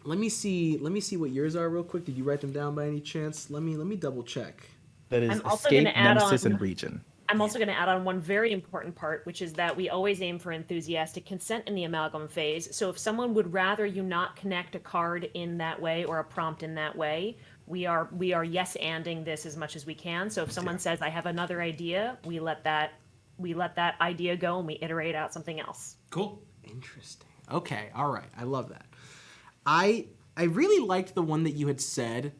let me see what yours are real quick. Did you write them down by any chance? Let me double check. That is I'm also Escape, gonna add Nemesis, on- and Region. I'm also going to add on one very important part, which is that we always aim for enthusiastic consent in the amalgam phase. So if someone would rather you not connect a card in that way or a prompt in that way, we are yes-anding this as much as we can. So if someone says, I have another idea, we let that idea go and we iterate out something else. Cool. Interesting. Okay, all right. I love that. I really liked the one that you had said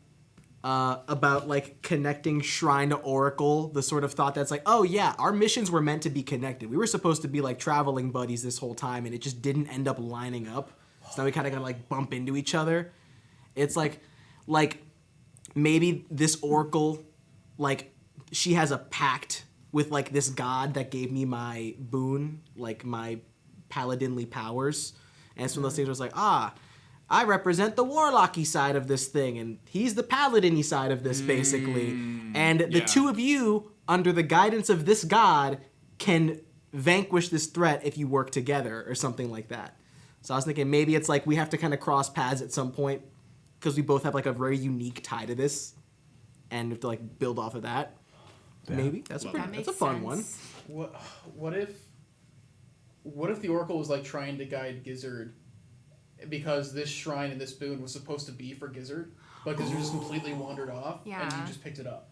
about like connecting Shrine to Oracle, the sort of thought that's like, oh yeah, our missions were meant to be connected. We were supposed to be like traveling buddies this whole time, and it just didn't end up lining up. So now we kind of gotta like bump into each other. It's like maybe this Oracle, like she has a pact with like this god that gave me my boon, like my paladinly powers, and it's one of those things where it's like, I represent the warlocky side of this thing, and he's the paladin-y side of this, basically. And the two of you, under the guidance of this god, can vanquish this threat if you work together, or something like that. So I was thinking maybe it's like we have to kind of cross paths at some point, because we both have like a very unique tie to this, and we have to like build off of that. Yeah. Maybe that's a fun one. What if the Oracle was like trying to guide Gizzard, because this shrine and this boon was supposed to be for Gizzard, but Gizzard just completely wandered off, and you just picked it up.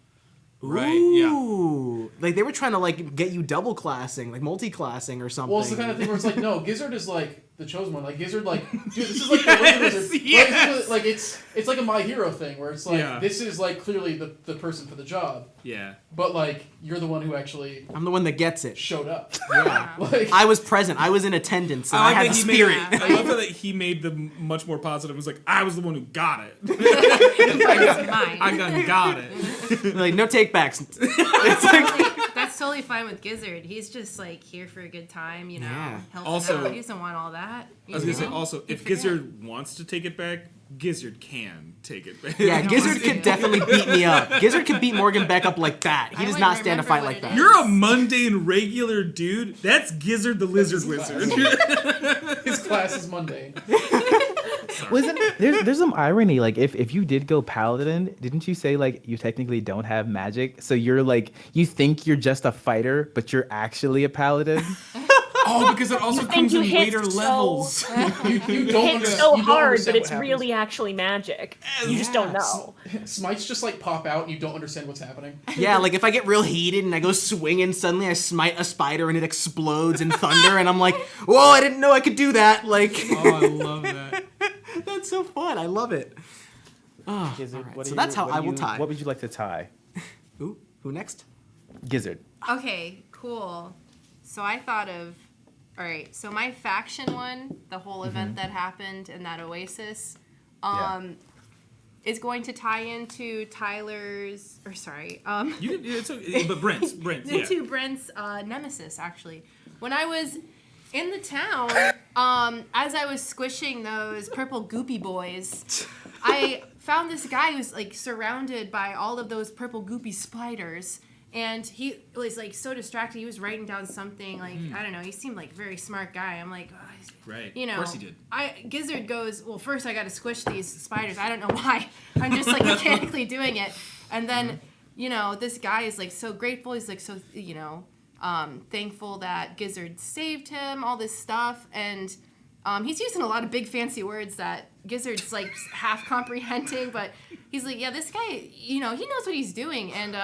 Right, Ooh. Like they were trying to like get you double classing, like multi-classing or something. Well, it's the kind of thing where it's like, no, Gizzard is like the chosen one. Like Gizzard, like, dude, this is like the wizard. Yes! Like it's like a My Hero thing where it's like this is like clearly the person for the job. Yeah. But like you're the one who actually I'm the one that gets it. showed up. Yeah. Like I was present. I was in attendance. And I had the spirit. I love how that he made them much more positive. It was like, I was the one who got it. I got it. Like no take backs. That's totally fine with Gizzard. He's just like here for a good time, you know. Yeah. Helping Also- out. He doesn't want all that. I was going to say, also, if Gizzard wants to take it back, Gizzard can take it back. Yeah, No, Gizzard it's could good. definitely beat me up. Gizzard could beat Morgan back up like that. He I does wouldn't not stand a remember fight what like it that. is. You're a mundane, regular dude. That's Gizzard the Lizard Wizard. his class is mundane. There's some irony. Like if you did go paladin, didn't you say like you technically don't have magic? So you're like you think you're just a fighter, but you're actually a paladin. Oh, because it also think comes you in hit later so- levels. You don't Hit so you don't hard, understand but it's what happens. really actually magic. You just don't know. Smites just like pop out and you don't understand what's happening. Yeah, like if I get real heated and I go swinging, suddenly I smite a spider and it explodes in thunder, and I'm like, whoa, I didn't know I could do that. Like, Oh, I love that. that's so fun. I love it. Gizzard, Alright, so that's how I will tie. What would you like to tie? Ooh, who next? Gizzard. Okay, cool. So I thought of, all right, so my faction one, the whole event that happened in that oasis, is going to tie into Tyler's, or sorry, You can, it's okay, but Brent's, yeah. into Brent's nemesis, actually. When I was in the town, as I was squishing those purple goopy boys, I found this guy who's like surrounded by all of those purple goopy spiders. And he was like so distracted. He was writing down something like, I don't know. He seemed like a very smart guy. I'm like, oh, Right. you know. Of course he did. Gizzard goes, well, first I got to squish these spiders. I don't know why. I'm just like mechanically doing it. And then, you know, this guy is like so grateful. He's like so, you know, thankful that Gizzard saved him, all this stuff. And he's using a lot of big fancy words that Gizzard's like half comprehending. But he's like, yeah, this guy, you know, he knows what he's doing. And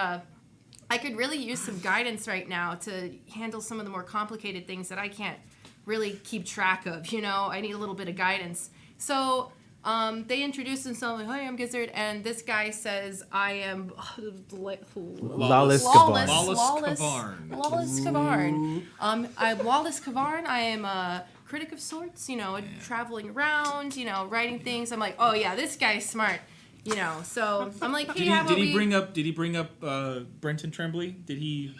I could really use some guidance right now to handle some of the more complicated things that I can't really keep track of, you know? I need a little bit of guidance. So they introduce themselves like, hi, I'm Gizzard, and this guy says, I am Lawless Lawless Kavarn. Lawless Kavarn. I'm Lawless Kavarn. I am a critic of sorts, you know, traveling around, you know, writing things. I'm like, oh yeah, this guy's smart. You know, so I'm like, hey, how about Did he bring up Brenton Tremblay? Did he?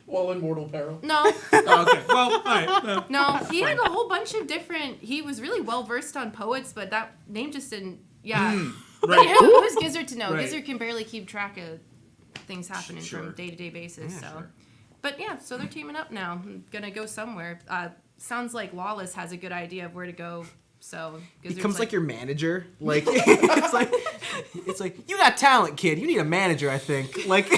While in mortal peril. No, Oh, okay. Well, all right. no. He had a whole bunch of different. He was really well versed on poets, but that name just didn't. Yeah. Right. Who's Gizzard to know? Right. Gizzard can barely keep track of things happening Sure. from day-to-day basis. Yeah, so, sure. but yeah, so they're teaming up now. Gonna go somewhere. Sounds like Lawless has a good idea of where to go. So Gizzard's Becomes like your manager. Like it's like you got talent, kid. You need a manager, I think. Like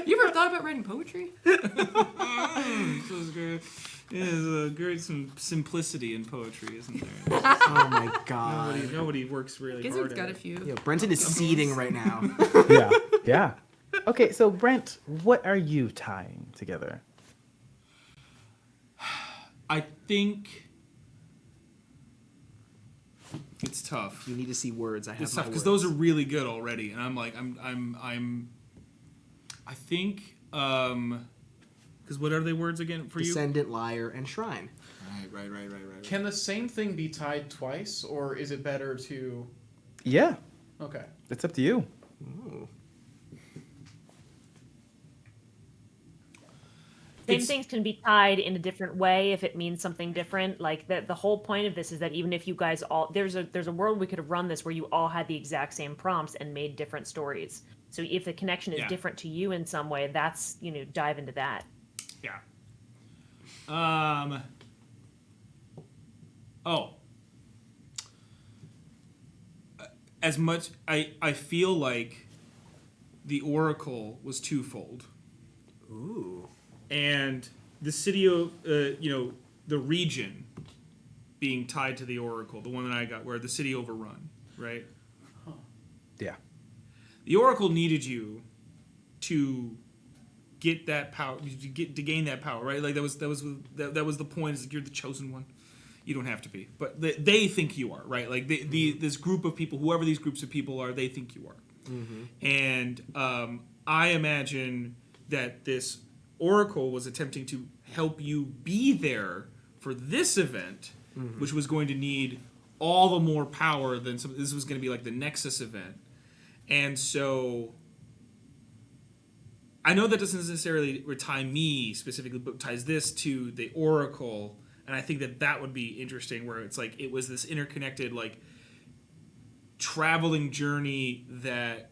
You ever thought about writing poetry? There's great some simplicity in poetry, isn't there? oh my god. Nobody works really Gizzard's hard got at a few. Yo, Brenton is seething right now. Yeah. Yeah. Okay, so Brent, what are you tying together? I think it's tough. You need to see words. I have It's my tough because words. those are really good already, and I'm like, I think, because what are they words again for you? Descendant, liar, and shrine. Right. Can the same thing be tied twice, or is it better to? Yeah, Okay. it's up to you. Ooh. Same It's- things can be tied in a different way if it means something different. Like the whole point of this is that even if you guys all there's a world we could have run this where you all had the exact same prompts and made different stories. So if the connection is Yeah. different to you in some way, that's dive into that. Yeah. Oh. As much I feel like the Oracle was twofold. Ooh. And the city of the region being tied to the Oracle, the one that I got where the city overrun, right? Yeah. The Oracle needed you to get that power, to gain that power, right? Like that was the point. Is like you're the chosen one. You don't have to be, but they think you are, right? Like this group of people, whoever these groups of people are, they think you are. Mm-hmm. And I imagine that this Oracle was attempting to help you be there for this event, which was going to need all the more power than some. This was going to be like the Nexus event, and so I know that doesn't necessarily tie me specifically, but ties this to the Oracle, and I think that would be interesting. Where it's like it was this interconnected, like traveling journey that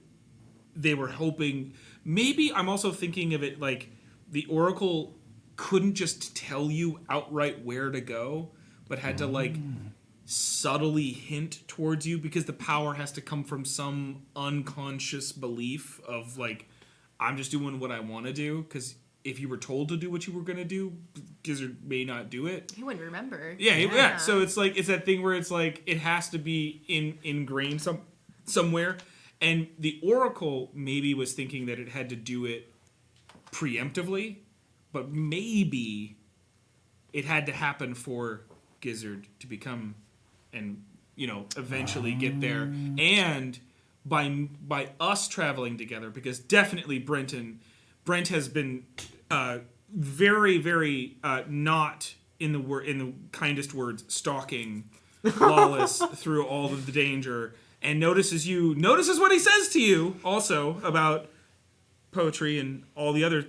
they were hoping. Maybe I'm also thinking of it like the Oracle couldn't just tell you outright where to go, but had to like subtly hint towards you because the power has to come from some unconscious belief of like, I'm just doing what I want to do. Because if you were told to do what you were going to do, Gizzard may not do it. He wouldn't remember. Yeah. So it's like, it's that thing where it's like, it has to be ingrained somewhere. And the Oracle maybe was thinking that it had to do it preemptively, but maybe it had to happen for Gizzard to become and eventually get there. And by us traveling together, because definitely Brent has been very, very not in the kindest words stalking Lawless through all of the danger, and notices what he says to you also about poetry and all the other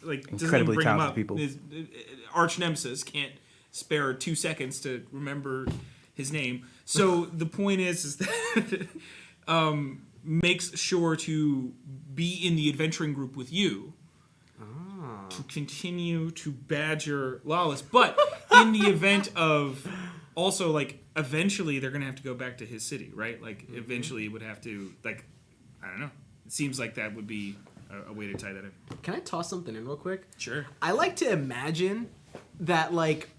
like Incredibly bring him talented up. people. His arch nemesis can't spare 2 seconds to remember his name. So the point is that makes sure to be in the adventuring group with you to continue to badger Lawless, but in the event of also like eventually they're gonna have to go back to his city, right? Like eventually it would have to like I don't know. It seems like that would be a way to tie that in. Can I toss something in real quick? Sure. I like to imagine that like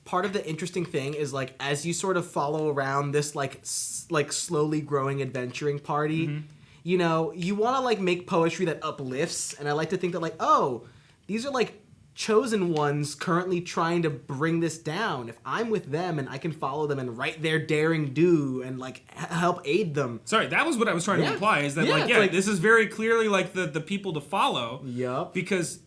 part of the interesting thing is like as you sort of follow around this like slowly growing adventuring party, you want to like make poetry that uplifts, and I like to think that like, oh, these are like chosen ones currently trying to bring this down. If I'm with them and I can follow them and write their daring do and like help aid them. Sorry, that was what I was trying to Yeah. imply. Is that Yeah, it's like- this is very clearly like the people to follow. Yup. Because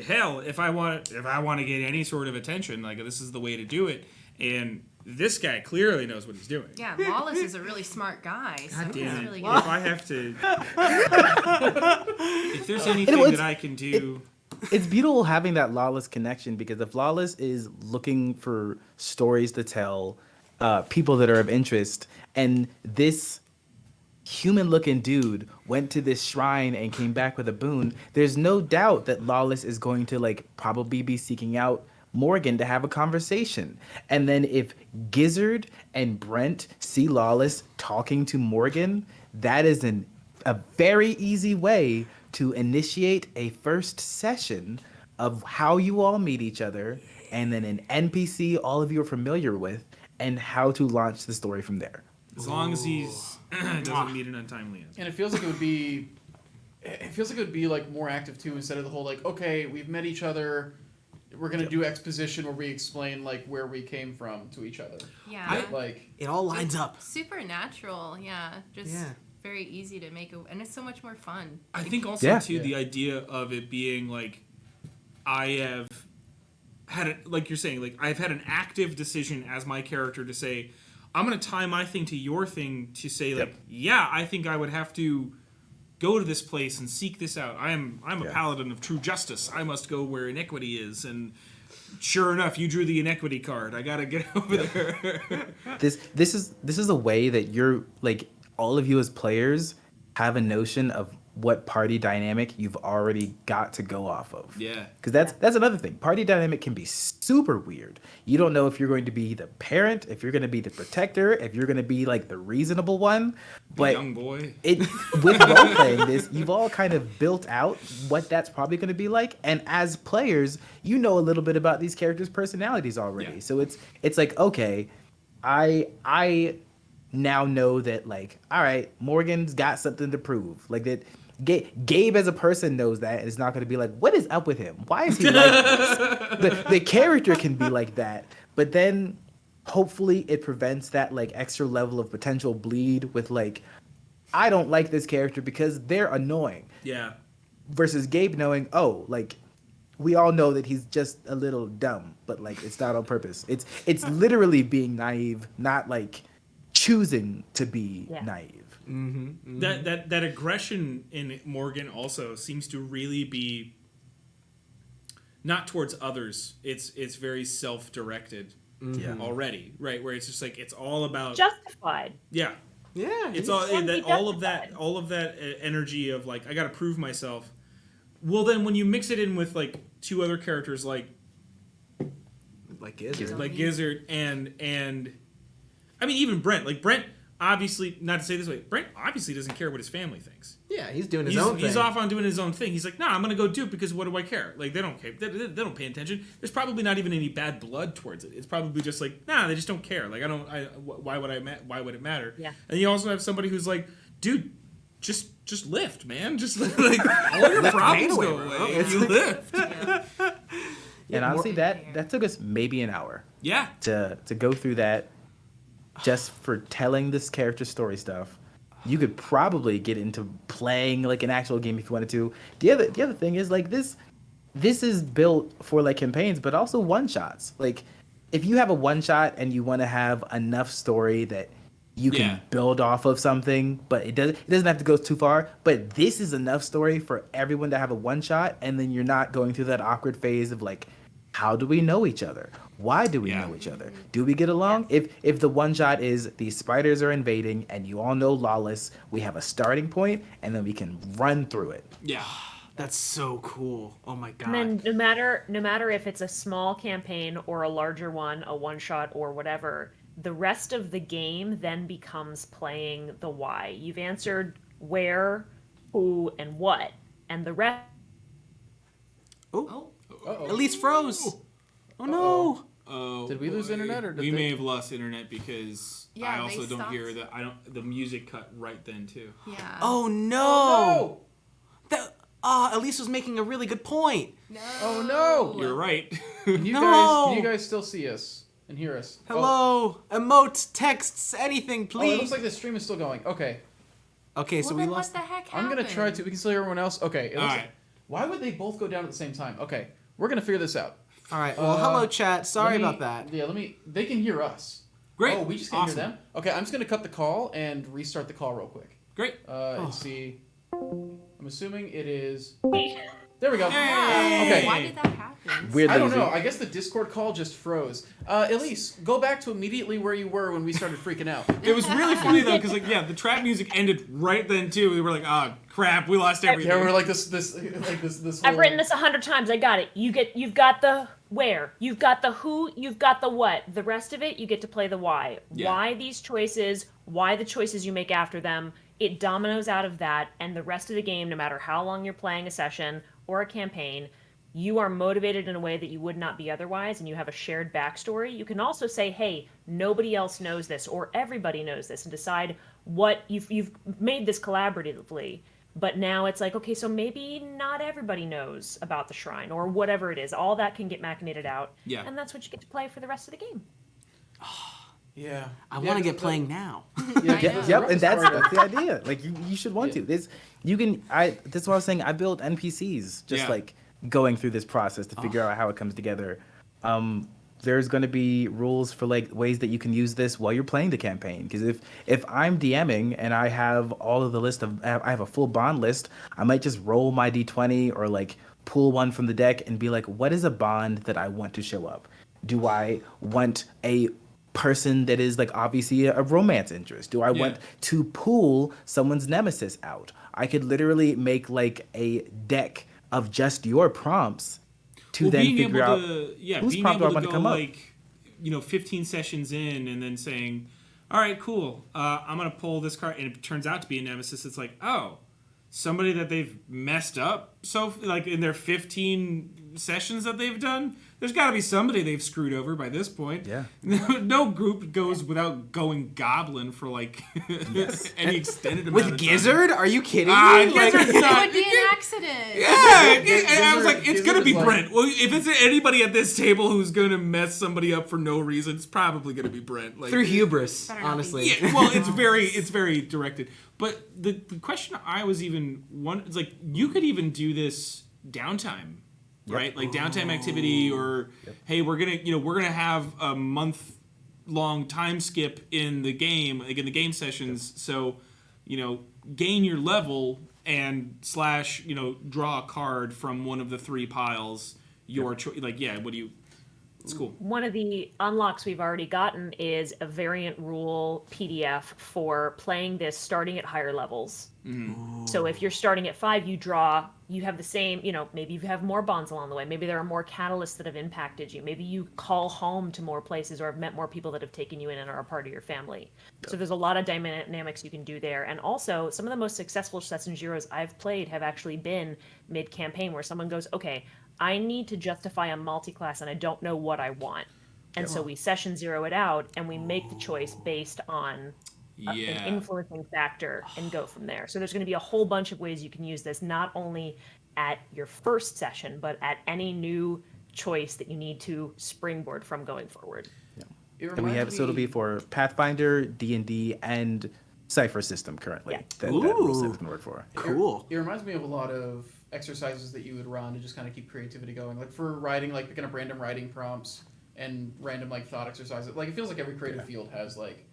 hell, if I want to get any sort of attention, like this is the way to do it. And this guy clearly knows what he's doing. Yeah, Lawless is a really smart guy. So God he's damn it. really If good. I have to... if there's anything that I can do... It's beautiful having that Lawless connection, because if Lawless is looking for stories to tell, people that are of interest, and this human-looking dude went to this shrine and came back with a boon, there's no doubt that Lawless is going to like probably be seeking out Morgan to have a conversation. And then if Gizzard and Brent see Lawless talking to Morgan, that is a very easy way to initiate a first session of how you all meet each other, and then an NPC all of you are familiar with, and how to launch the story from there. As long as he's doesn't meet an untimely end. And it feels like it would be. It feels like it would be like more active too, instead of the whole like, okay, we've met each other, we're gonna do exposition where we explain like where we came from to each other. Yeah. Like It all lines up. Supernatural, yeah. Just very easy to make, and it's so much more fun. I think also Yeah. too the idea of it being like, I have had it, like you're saying, like I've had an active decision as my character to say, I'm gonna tie my thing to your thing to say like, yeah, I think I would have to go to this place and seek this out. I'm a paladin of true justice. I must go where iniquity is, and sure enough, you drew the iniquity card. I gotta get over there. This is a way that you're like, all of you as players have a notion of what party dynamic you've already got to go off of. Yeah. Because that's another thing. Party dynamic can be super weird. You don't know if you're going to be the parent, if you're going to be the protector, if you're going to be like the reasonable one. But young boy. With role playing this, you've all kind of built out what that's probably going to be like, and as players, you know a little bit about these characters' personalities already. Yeah. So it's like, okay, I now know that, like, all right, Morgan's got something to prove. Like that, Gabe as a person knows that, and it's not going to be like, what is up with him? Why is he like this? The character can be like that, but then hopefully it prevents that like extra level of potential bleed with like, I don't like this character because they're annoying. Yeah. Versus Gabe knowing, oh, like, we all know that he's just a little dumb, but like it's not on purpose. It's literally being naive, not like choosing to be naive. Mm-hmm. That aggression in Morgan also seems to really be not towards others. It's very self-directed already, right? Where it's just like it's all about Justified. yeah. Yeah. It's all can be all of justified. that energy of like I got to prove myself. Well, then when you mix it in with like two other characters like Gizzard and I mean even Brent, like Brent obviously, not to say this way, Brent obviously doesn't care what his family thinks. Yeah, he's doing his own thing. He's off on doing his own thing. He's like, nah, I'm gonna go do it because what do I care? Like they don't care. They don't pay attention. There's probably not even any bad blood towards it. It's probably just like, nah, they just don't care. Like why would it matter? Yeah. And you also have somebody who's like, dude, just lift, man. Just like all your problems go away if you lift. And honestly, that took us maybe an hour. Yeah. To go through that, just for telling this character story stuff. You could probably get into playing like an actual game if you wanted to. The other thing is like this is built for like campaigns, but also one shots. Like if you have a one shot and you want to have enough story that you can build off of something, but it doesn't have to go too far. But this is enough story for everyone to have a one shot, and then you're not going through that awkward phase of like, how do we know each other? Why do we know each other? Do we get along? If the one shot is these spiders are invading and you all know Lawless, we have a starting point and then we can run through it. Yeah. That's so cool. Oh my god. And then no matter if it's a small campaign or a larger one, a one shot or whatever, the rest of the game then becomes playing the why. You've answered where, who, and what, and the rest. Elise froze. Oh no. Oh, Did we lose internet, or did we they- may have lost internet because Yeah, I they also don't stopped. hear that. The music cut right then too. Yeah. Oh no. That Elise was making a really good point. No. Oh no! You're right. Can you No! guys still see us and hear us? Hello. Emotes, texts, anything, Oh, it please. looks like the stream is still going. Okay. Okay, so Well, we then lost. what the heck I'm happened? gonna try to. We can still hear everyone else. Okay. It looks Alright. Why would they both go down at the same time? Okay. We're gonna figure this out. All right. Well, hello, chat. Sorry Let me- about that. Yeah, they can hear us. Great. Oh, we just can't Awesome. hear them? Okay, I'm just going to cut the call and restart the call real quick. Great. And see. I'm assuming it is. There we go. Hey! Okay. Why did that happen? Weirdly, I don't know. I guess the Discord call just froze. Elise, go back to immediately where you were when we started freaking out. It was really funny though, because the trap music ended right then too. We were like, oh crap, we lost everything. Yeah, we were like this I've whole- written this 100 times. I got it. You've got the where, you've got the who, you've got the what. The rest of it, you get to play the why. Yeah. Why these choices? Why the choices you make after them? It dominoes out of that, and the rest of the game, no matter how long you're playing a session or a campaign, you are motivated in a way that you would not be otherwise, and you have a shared backstory. You can also say, hey, nobody else knows this, or everybody knows this, and decide what you've made this collaboratively. But now it's like, okay, so maybe not everybody knows about the shrine, or whatever it is. All that can get machinated out. Yeah. And that's what you get to play for the rest of the game. Yeah. I want to get playing now. Yeah, I know. the Yep, roughest and that's part of- the idea. Like you should want to. That's what I was saying. I built NPCs just Yeah. like going through this process to figure out how it comes together. There's going to be rules for like ways that you can use this while you're playing the campaign. Because if I'm DMing and I have all of the list of I have a full bond list, I might just roll my d20 or like pull one from the deck and be like, what is a bond that I want to show up? Do I want a person that is like obviously a romance interest? Do I want to pull someone's nemesis out? I could literally make like a deck of just your prompts to then figure out whose being prompt do I able want to to go come up. like 15 sessions in and then saying, all right, cool, I'm gonna pull this card, and it turns out to be a nemesis. It's like, oh, somebody that they've messed up, so like in their 15 sessions that they've done, there's got to be somebody they've screwed over by this point. Yeah. No group goes without going goblin for like any extended amount of With time. Gizzard? Are you kidding Ah, me? Like, Gizzard's It not. would be an accident. Yeah, and I was like, it's Gizzard gonna is be like- Brent. Well, if it's anybody at this table who's gonna mess somebody up for no reason, it's probably gonna be Brent. Like, through hubris, Better not be. honestly. yeah, well, it's very directed. But the question I was even one, it's like you could even do this downtime, right? Like downtime activity, or hey, we're gonna have a month-long time skip in the game, like in the game sessions. So, gain your level and / draw a card from one of the three piles. Your choice, what do you? It's cool. One of the unlocks we've already gotten is a variant rule PDF for playing this starting at higher levels. So if you're starting at 5, you have the same, maybe you have more bonds along the way. Maybe there are more catalysts that have impacted you. Maybe you call home to more places or have met more people that have taken you in and are a part of your family. So there's a lot of dynamics you can do there. And also, some of the most successful Session Zeros I've played have actually been mid-campaign where someone goes, okay, I need to justify a multi-class and I don't know what I want. And so we Session Zero it out and we make the choice based on an influencing factor and go from there. So there's going to be a whole bunch of ways you can use this, not only at your first session, but at any new choice that you need to springboard from going forward. It And we have so it'll be for Pathfinder, D&D, and Cypher system currently. Yeah. That rule Ooh. set can work for. Cool. It reminds me of a lot of exercises that you would run to just kind of keep creativity going. Like for writing, like picking up random writing prompts and random like thought exercises. Like it feels like every creative field has like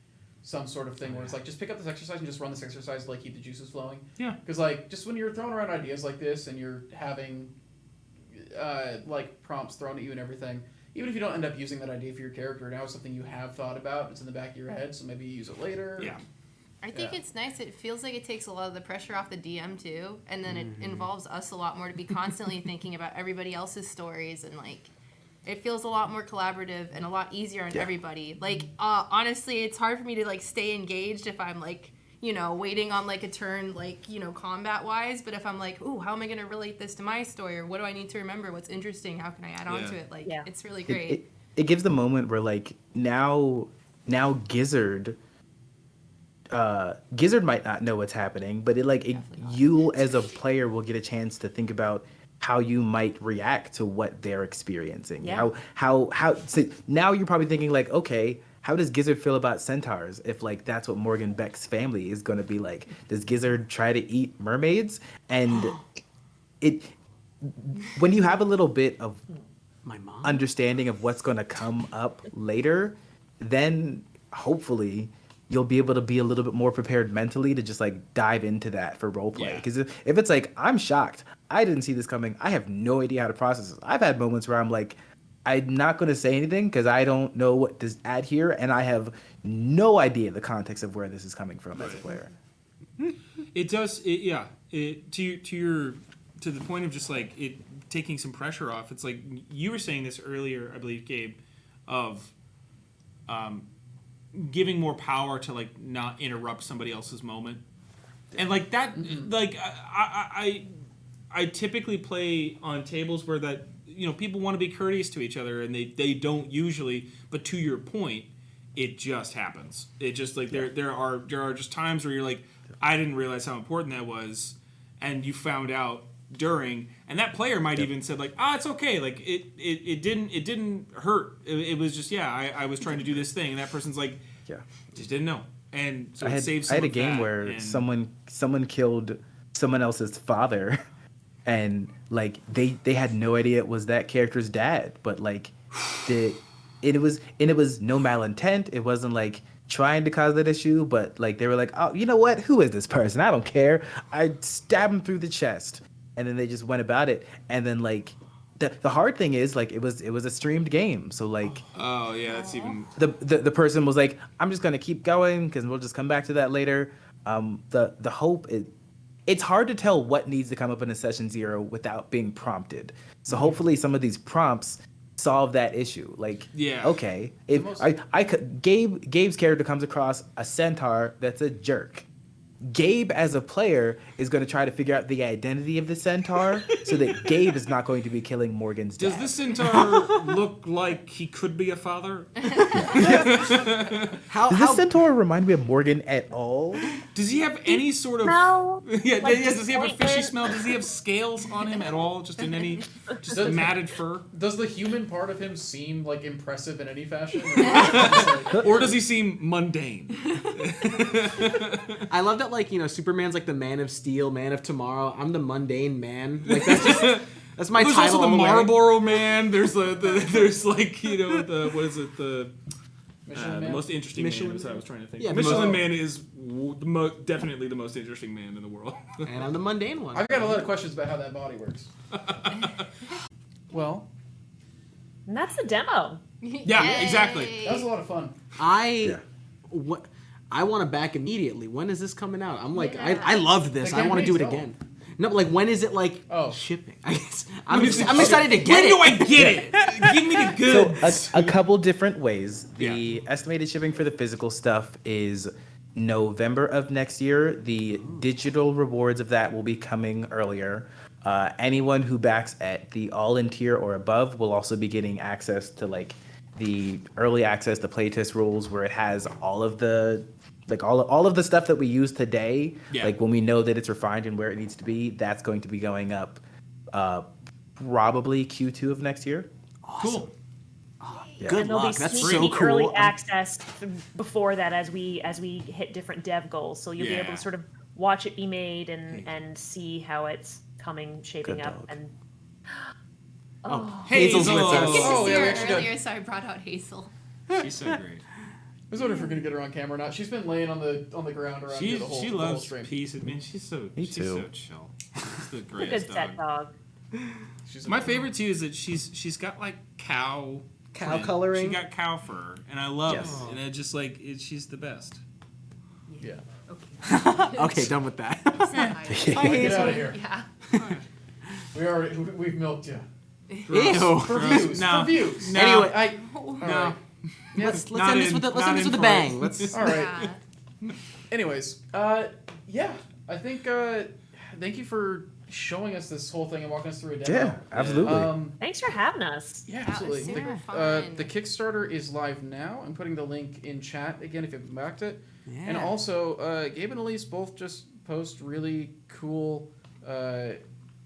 some sort of thing where it's like just pick up this exercise and just run this exercise to like keep the juices flowing. Yeah. Because like just when you're throwing around ideas like this and you're having like prompts thrown at you and everything, even if you don't end up using that idea for your character, now it's something you have thought about. It's in the back of your head, so maybe you use it later. Yeah. I think Yeah. it's nice. It feels like it takes a lot of the pressure off the DM too, and then it involves us a lot more to be constantly thinking about everybody else's stories, and like it feels a lot more collaborative and a lot easier on everybody. Like honestly, it's hard for me to like stay engaged if I'm like waiting on like a turn like combat wise. But if I'm like, ooh, how am I gonna relate this to my story, or what do I need to remember? What's interesting? How can I add on to it? Like it's really great. It gives the moment where like now Gizzard might not know what's happening, but you as a player will get a chance to think about how you might react to what they're experiencing. Yeah. How so now you're probably thinking like, okay, how does Gizzard feel about centaurs if like that's what Morgan Beck's family is going to be like? Does Gizzard try to eat mermaids? And when you have a little bit of My mom. understanding of what's going to come up later, then hopefully you'll be able to be a little bit more prepared mentally to just like dive into that for role play. Yeah. Because if it's like, I'm shocked, I didn't see this coming, I have no idea how to process this. I've had moments where I'm like, I'm not going to say anything because I don't know what to add here, and I have no idea the context of where this is coming from as a player. It does. To the point of just like it taking some pressure off. It's like you were saying this earlier, I believe, Gabe, of giving more power to like not interrupt somebody else's moment, and like that. Like I typically play on tables where that people want to be courteous to each other, and they don't usually. But to your point, it just happens. It just like there are just times where you're like, I didn't realize how important that was, and you found out during, and that player might even said like, it's okay, like it didn't hurt. It was just I was trying to do this thing, and that person's like, just didn't know, and so it saves. I had a of game that, where and someone killed someone else's father, and like they had no idea it was that character's dad, but like it was no malintent. It wasn't like trying to cause that issue, but like they were like, oh, you know what? Who is this person? I don't care. I stab him through the chest, and then they just went about it. And then like the hard thing is like it was a streamed game, so like that's even the person was like, I'm just gonna keep going because we'll just come back to that later. The hope it's hard to tell what needs to come up in a session 0 without being prompted. So hopefully some of these prompts solve that issue. Like, okay, if Gabe's character comes across a centaur that's a jerk, Gabe as a player is going to try to figure out the identity of the centaur so that Gabe is not going to be killing Morgan's dad. Does this centaur look like he could be a father? Does this centaur remind me of Morgan at all? Does he have any sort of No. does he have a fishy smell? Does he have scales on him at all? Just in any matted fur? Does the human part of him seem like impressive in any fashion? Or does he seem mundane? I love that, like, Superman's like the Man of Steel, Man of Tomorrow. I'm the mundane man. Like, that's my There's title. also the all way. Marlboro Man. There's there's like the what is it the most interesting Michelin man is what I was trying to think. Yeah, Michelin Man is definitely the most interesting man in the world. And I'm the mundane one. I've got a lot of questions about how that body works. Well, And that's the demo. Yeah, exactly. that was a lot of fun. I want to back immediately. When is this coming out? I'm like, I love this. The I want to do it campaign's again. No, but like, when is it like Oh. shipping? I guess I'm excited to get When it. do I get it? Give me the goods. So a couple different ways. The estimated shipping for the physical stuff is November of next year. The digital rewards of that will be coming earlier. Anyone who backs at the all-in tier or above will also be getting access to like the early access, the playtest rules, where it has all of the all of the stuff that we use today. Yeah. Like when we know that it's refined and where it needs to be, that's going to be going up probably Q2 of next year. Cool. Yeah. Good And there'll luck. be That's sneaky so cool. early access before that as we hit different dev goals. So you'll be able Yeah. to sort of watch it be made and see how it's shaping Good up. dog. And Hazel's with us. Good to Oh, see yeah, we her actually got- earlier, so I brought out Hazel. She's so great. I was wondering if we're gonna get her on camera or not. She's been laying on the ground around here the whole She the whole loves stream. peace. Man, she's so Me she's too. so chill. She's the a good greatest set dog. dog. She's My favorite too is that she's got like cow print. coloring. She got cow fur, and I love Yes. it. And it just like she's the best. Yeah. Okay, done with that. Get out of here. Yeah. We've milked you. Ew. For views. No. For views. No. Anyway, All No. right. let's Not end this in- with not a in bang. for it. Let's. All right. Yeah. Anyways, yeah. I think thank you for showing us this whole thing and walking us through a demo. Yeah, absolutely. Thanks for having us. Yeah, That was absolutely. super fun. The Kickstarter is live now. I'm putting the link in chat again if you haven't backed it. Yeah. And also, Gabe and Elise both just post really cool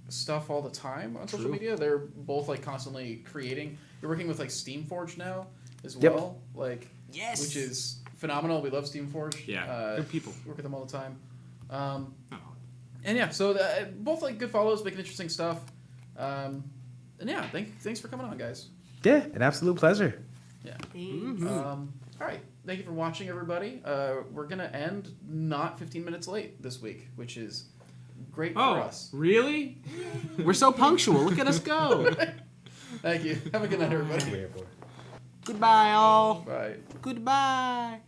stuff all the time on social media. They're both like constantly creating. You're working with like Steamforge now as Yep. well, like Yes. which is phenomenal. We love Steamforge. Yeah, good people. Work with them all the time. Oh. And yeah, so both like good follows, making interesting stuff. And yeah, thanks for coming on, guys. Yeah, an absolute pleasure. Yeah. Thanks. All right. Thank you for watching, everybody. We're gonna end not 15 minutes late this week, which is great for us. Really? We're so punctual. Look at us go. Thank you. Have a good night, everybody. Goodbye, all. Bye. Goodbye.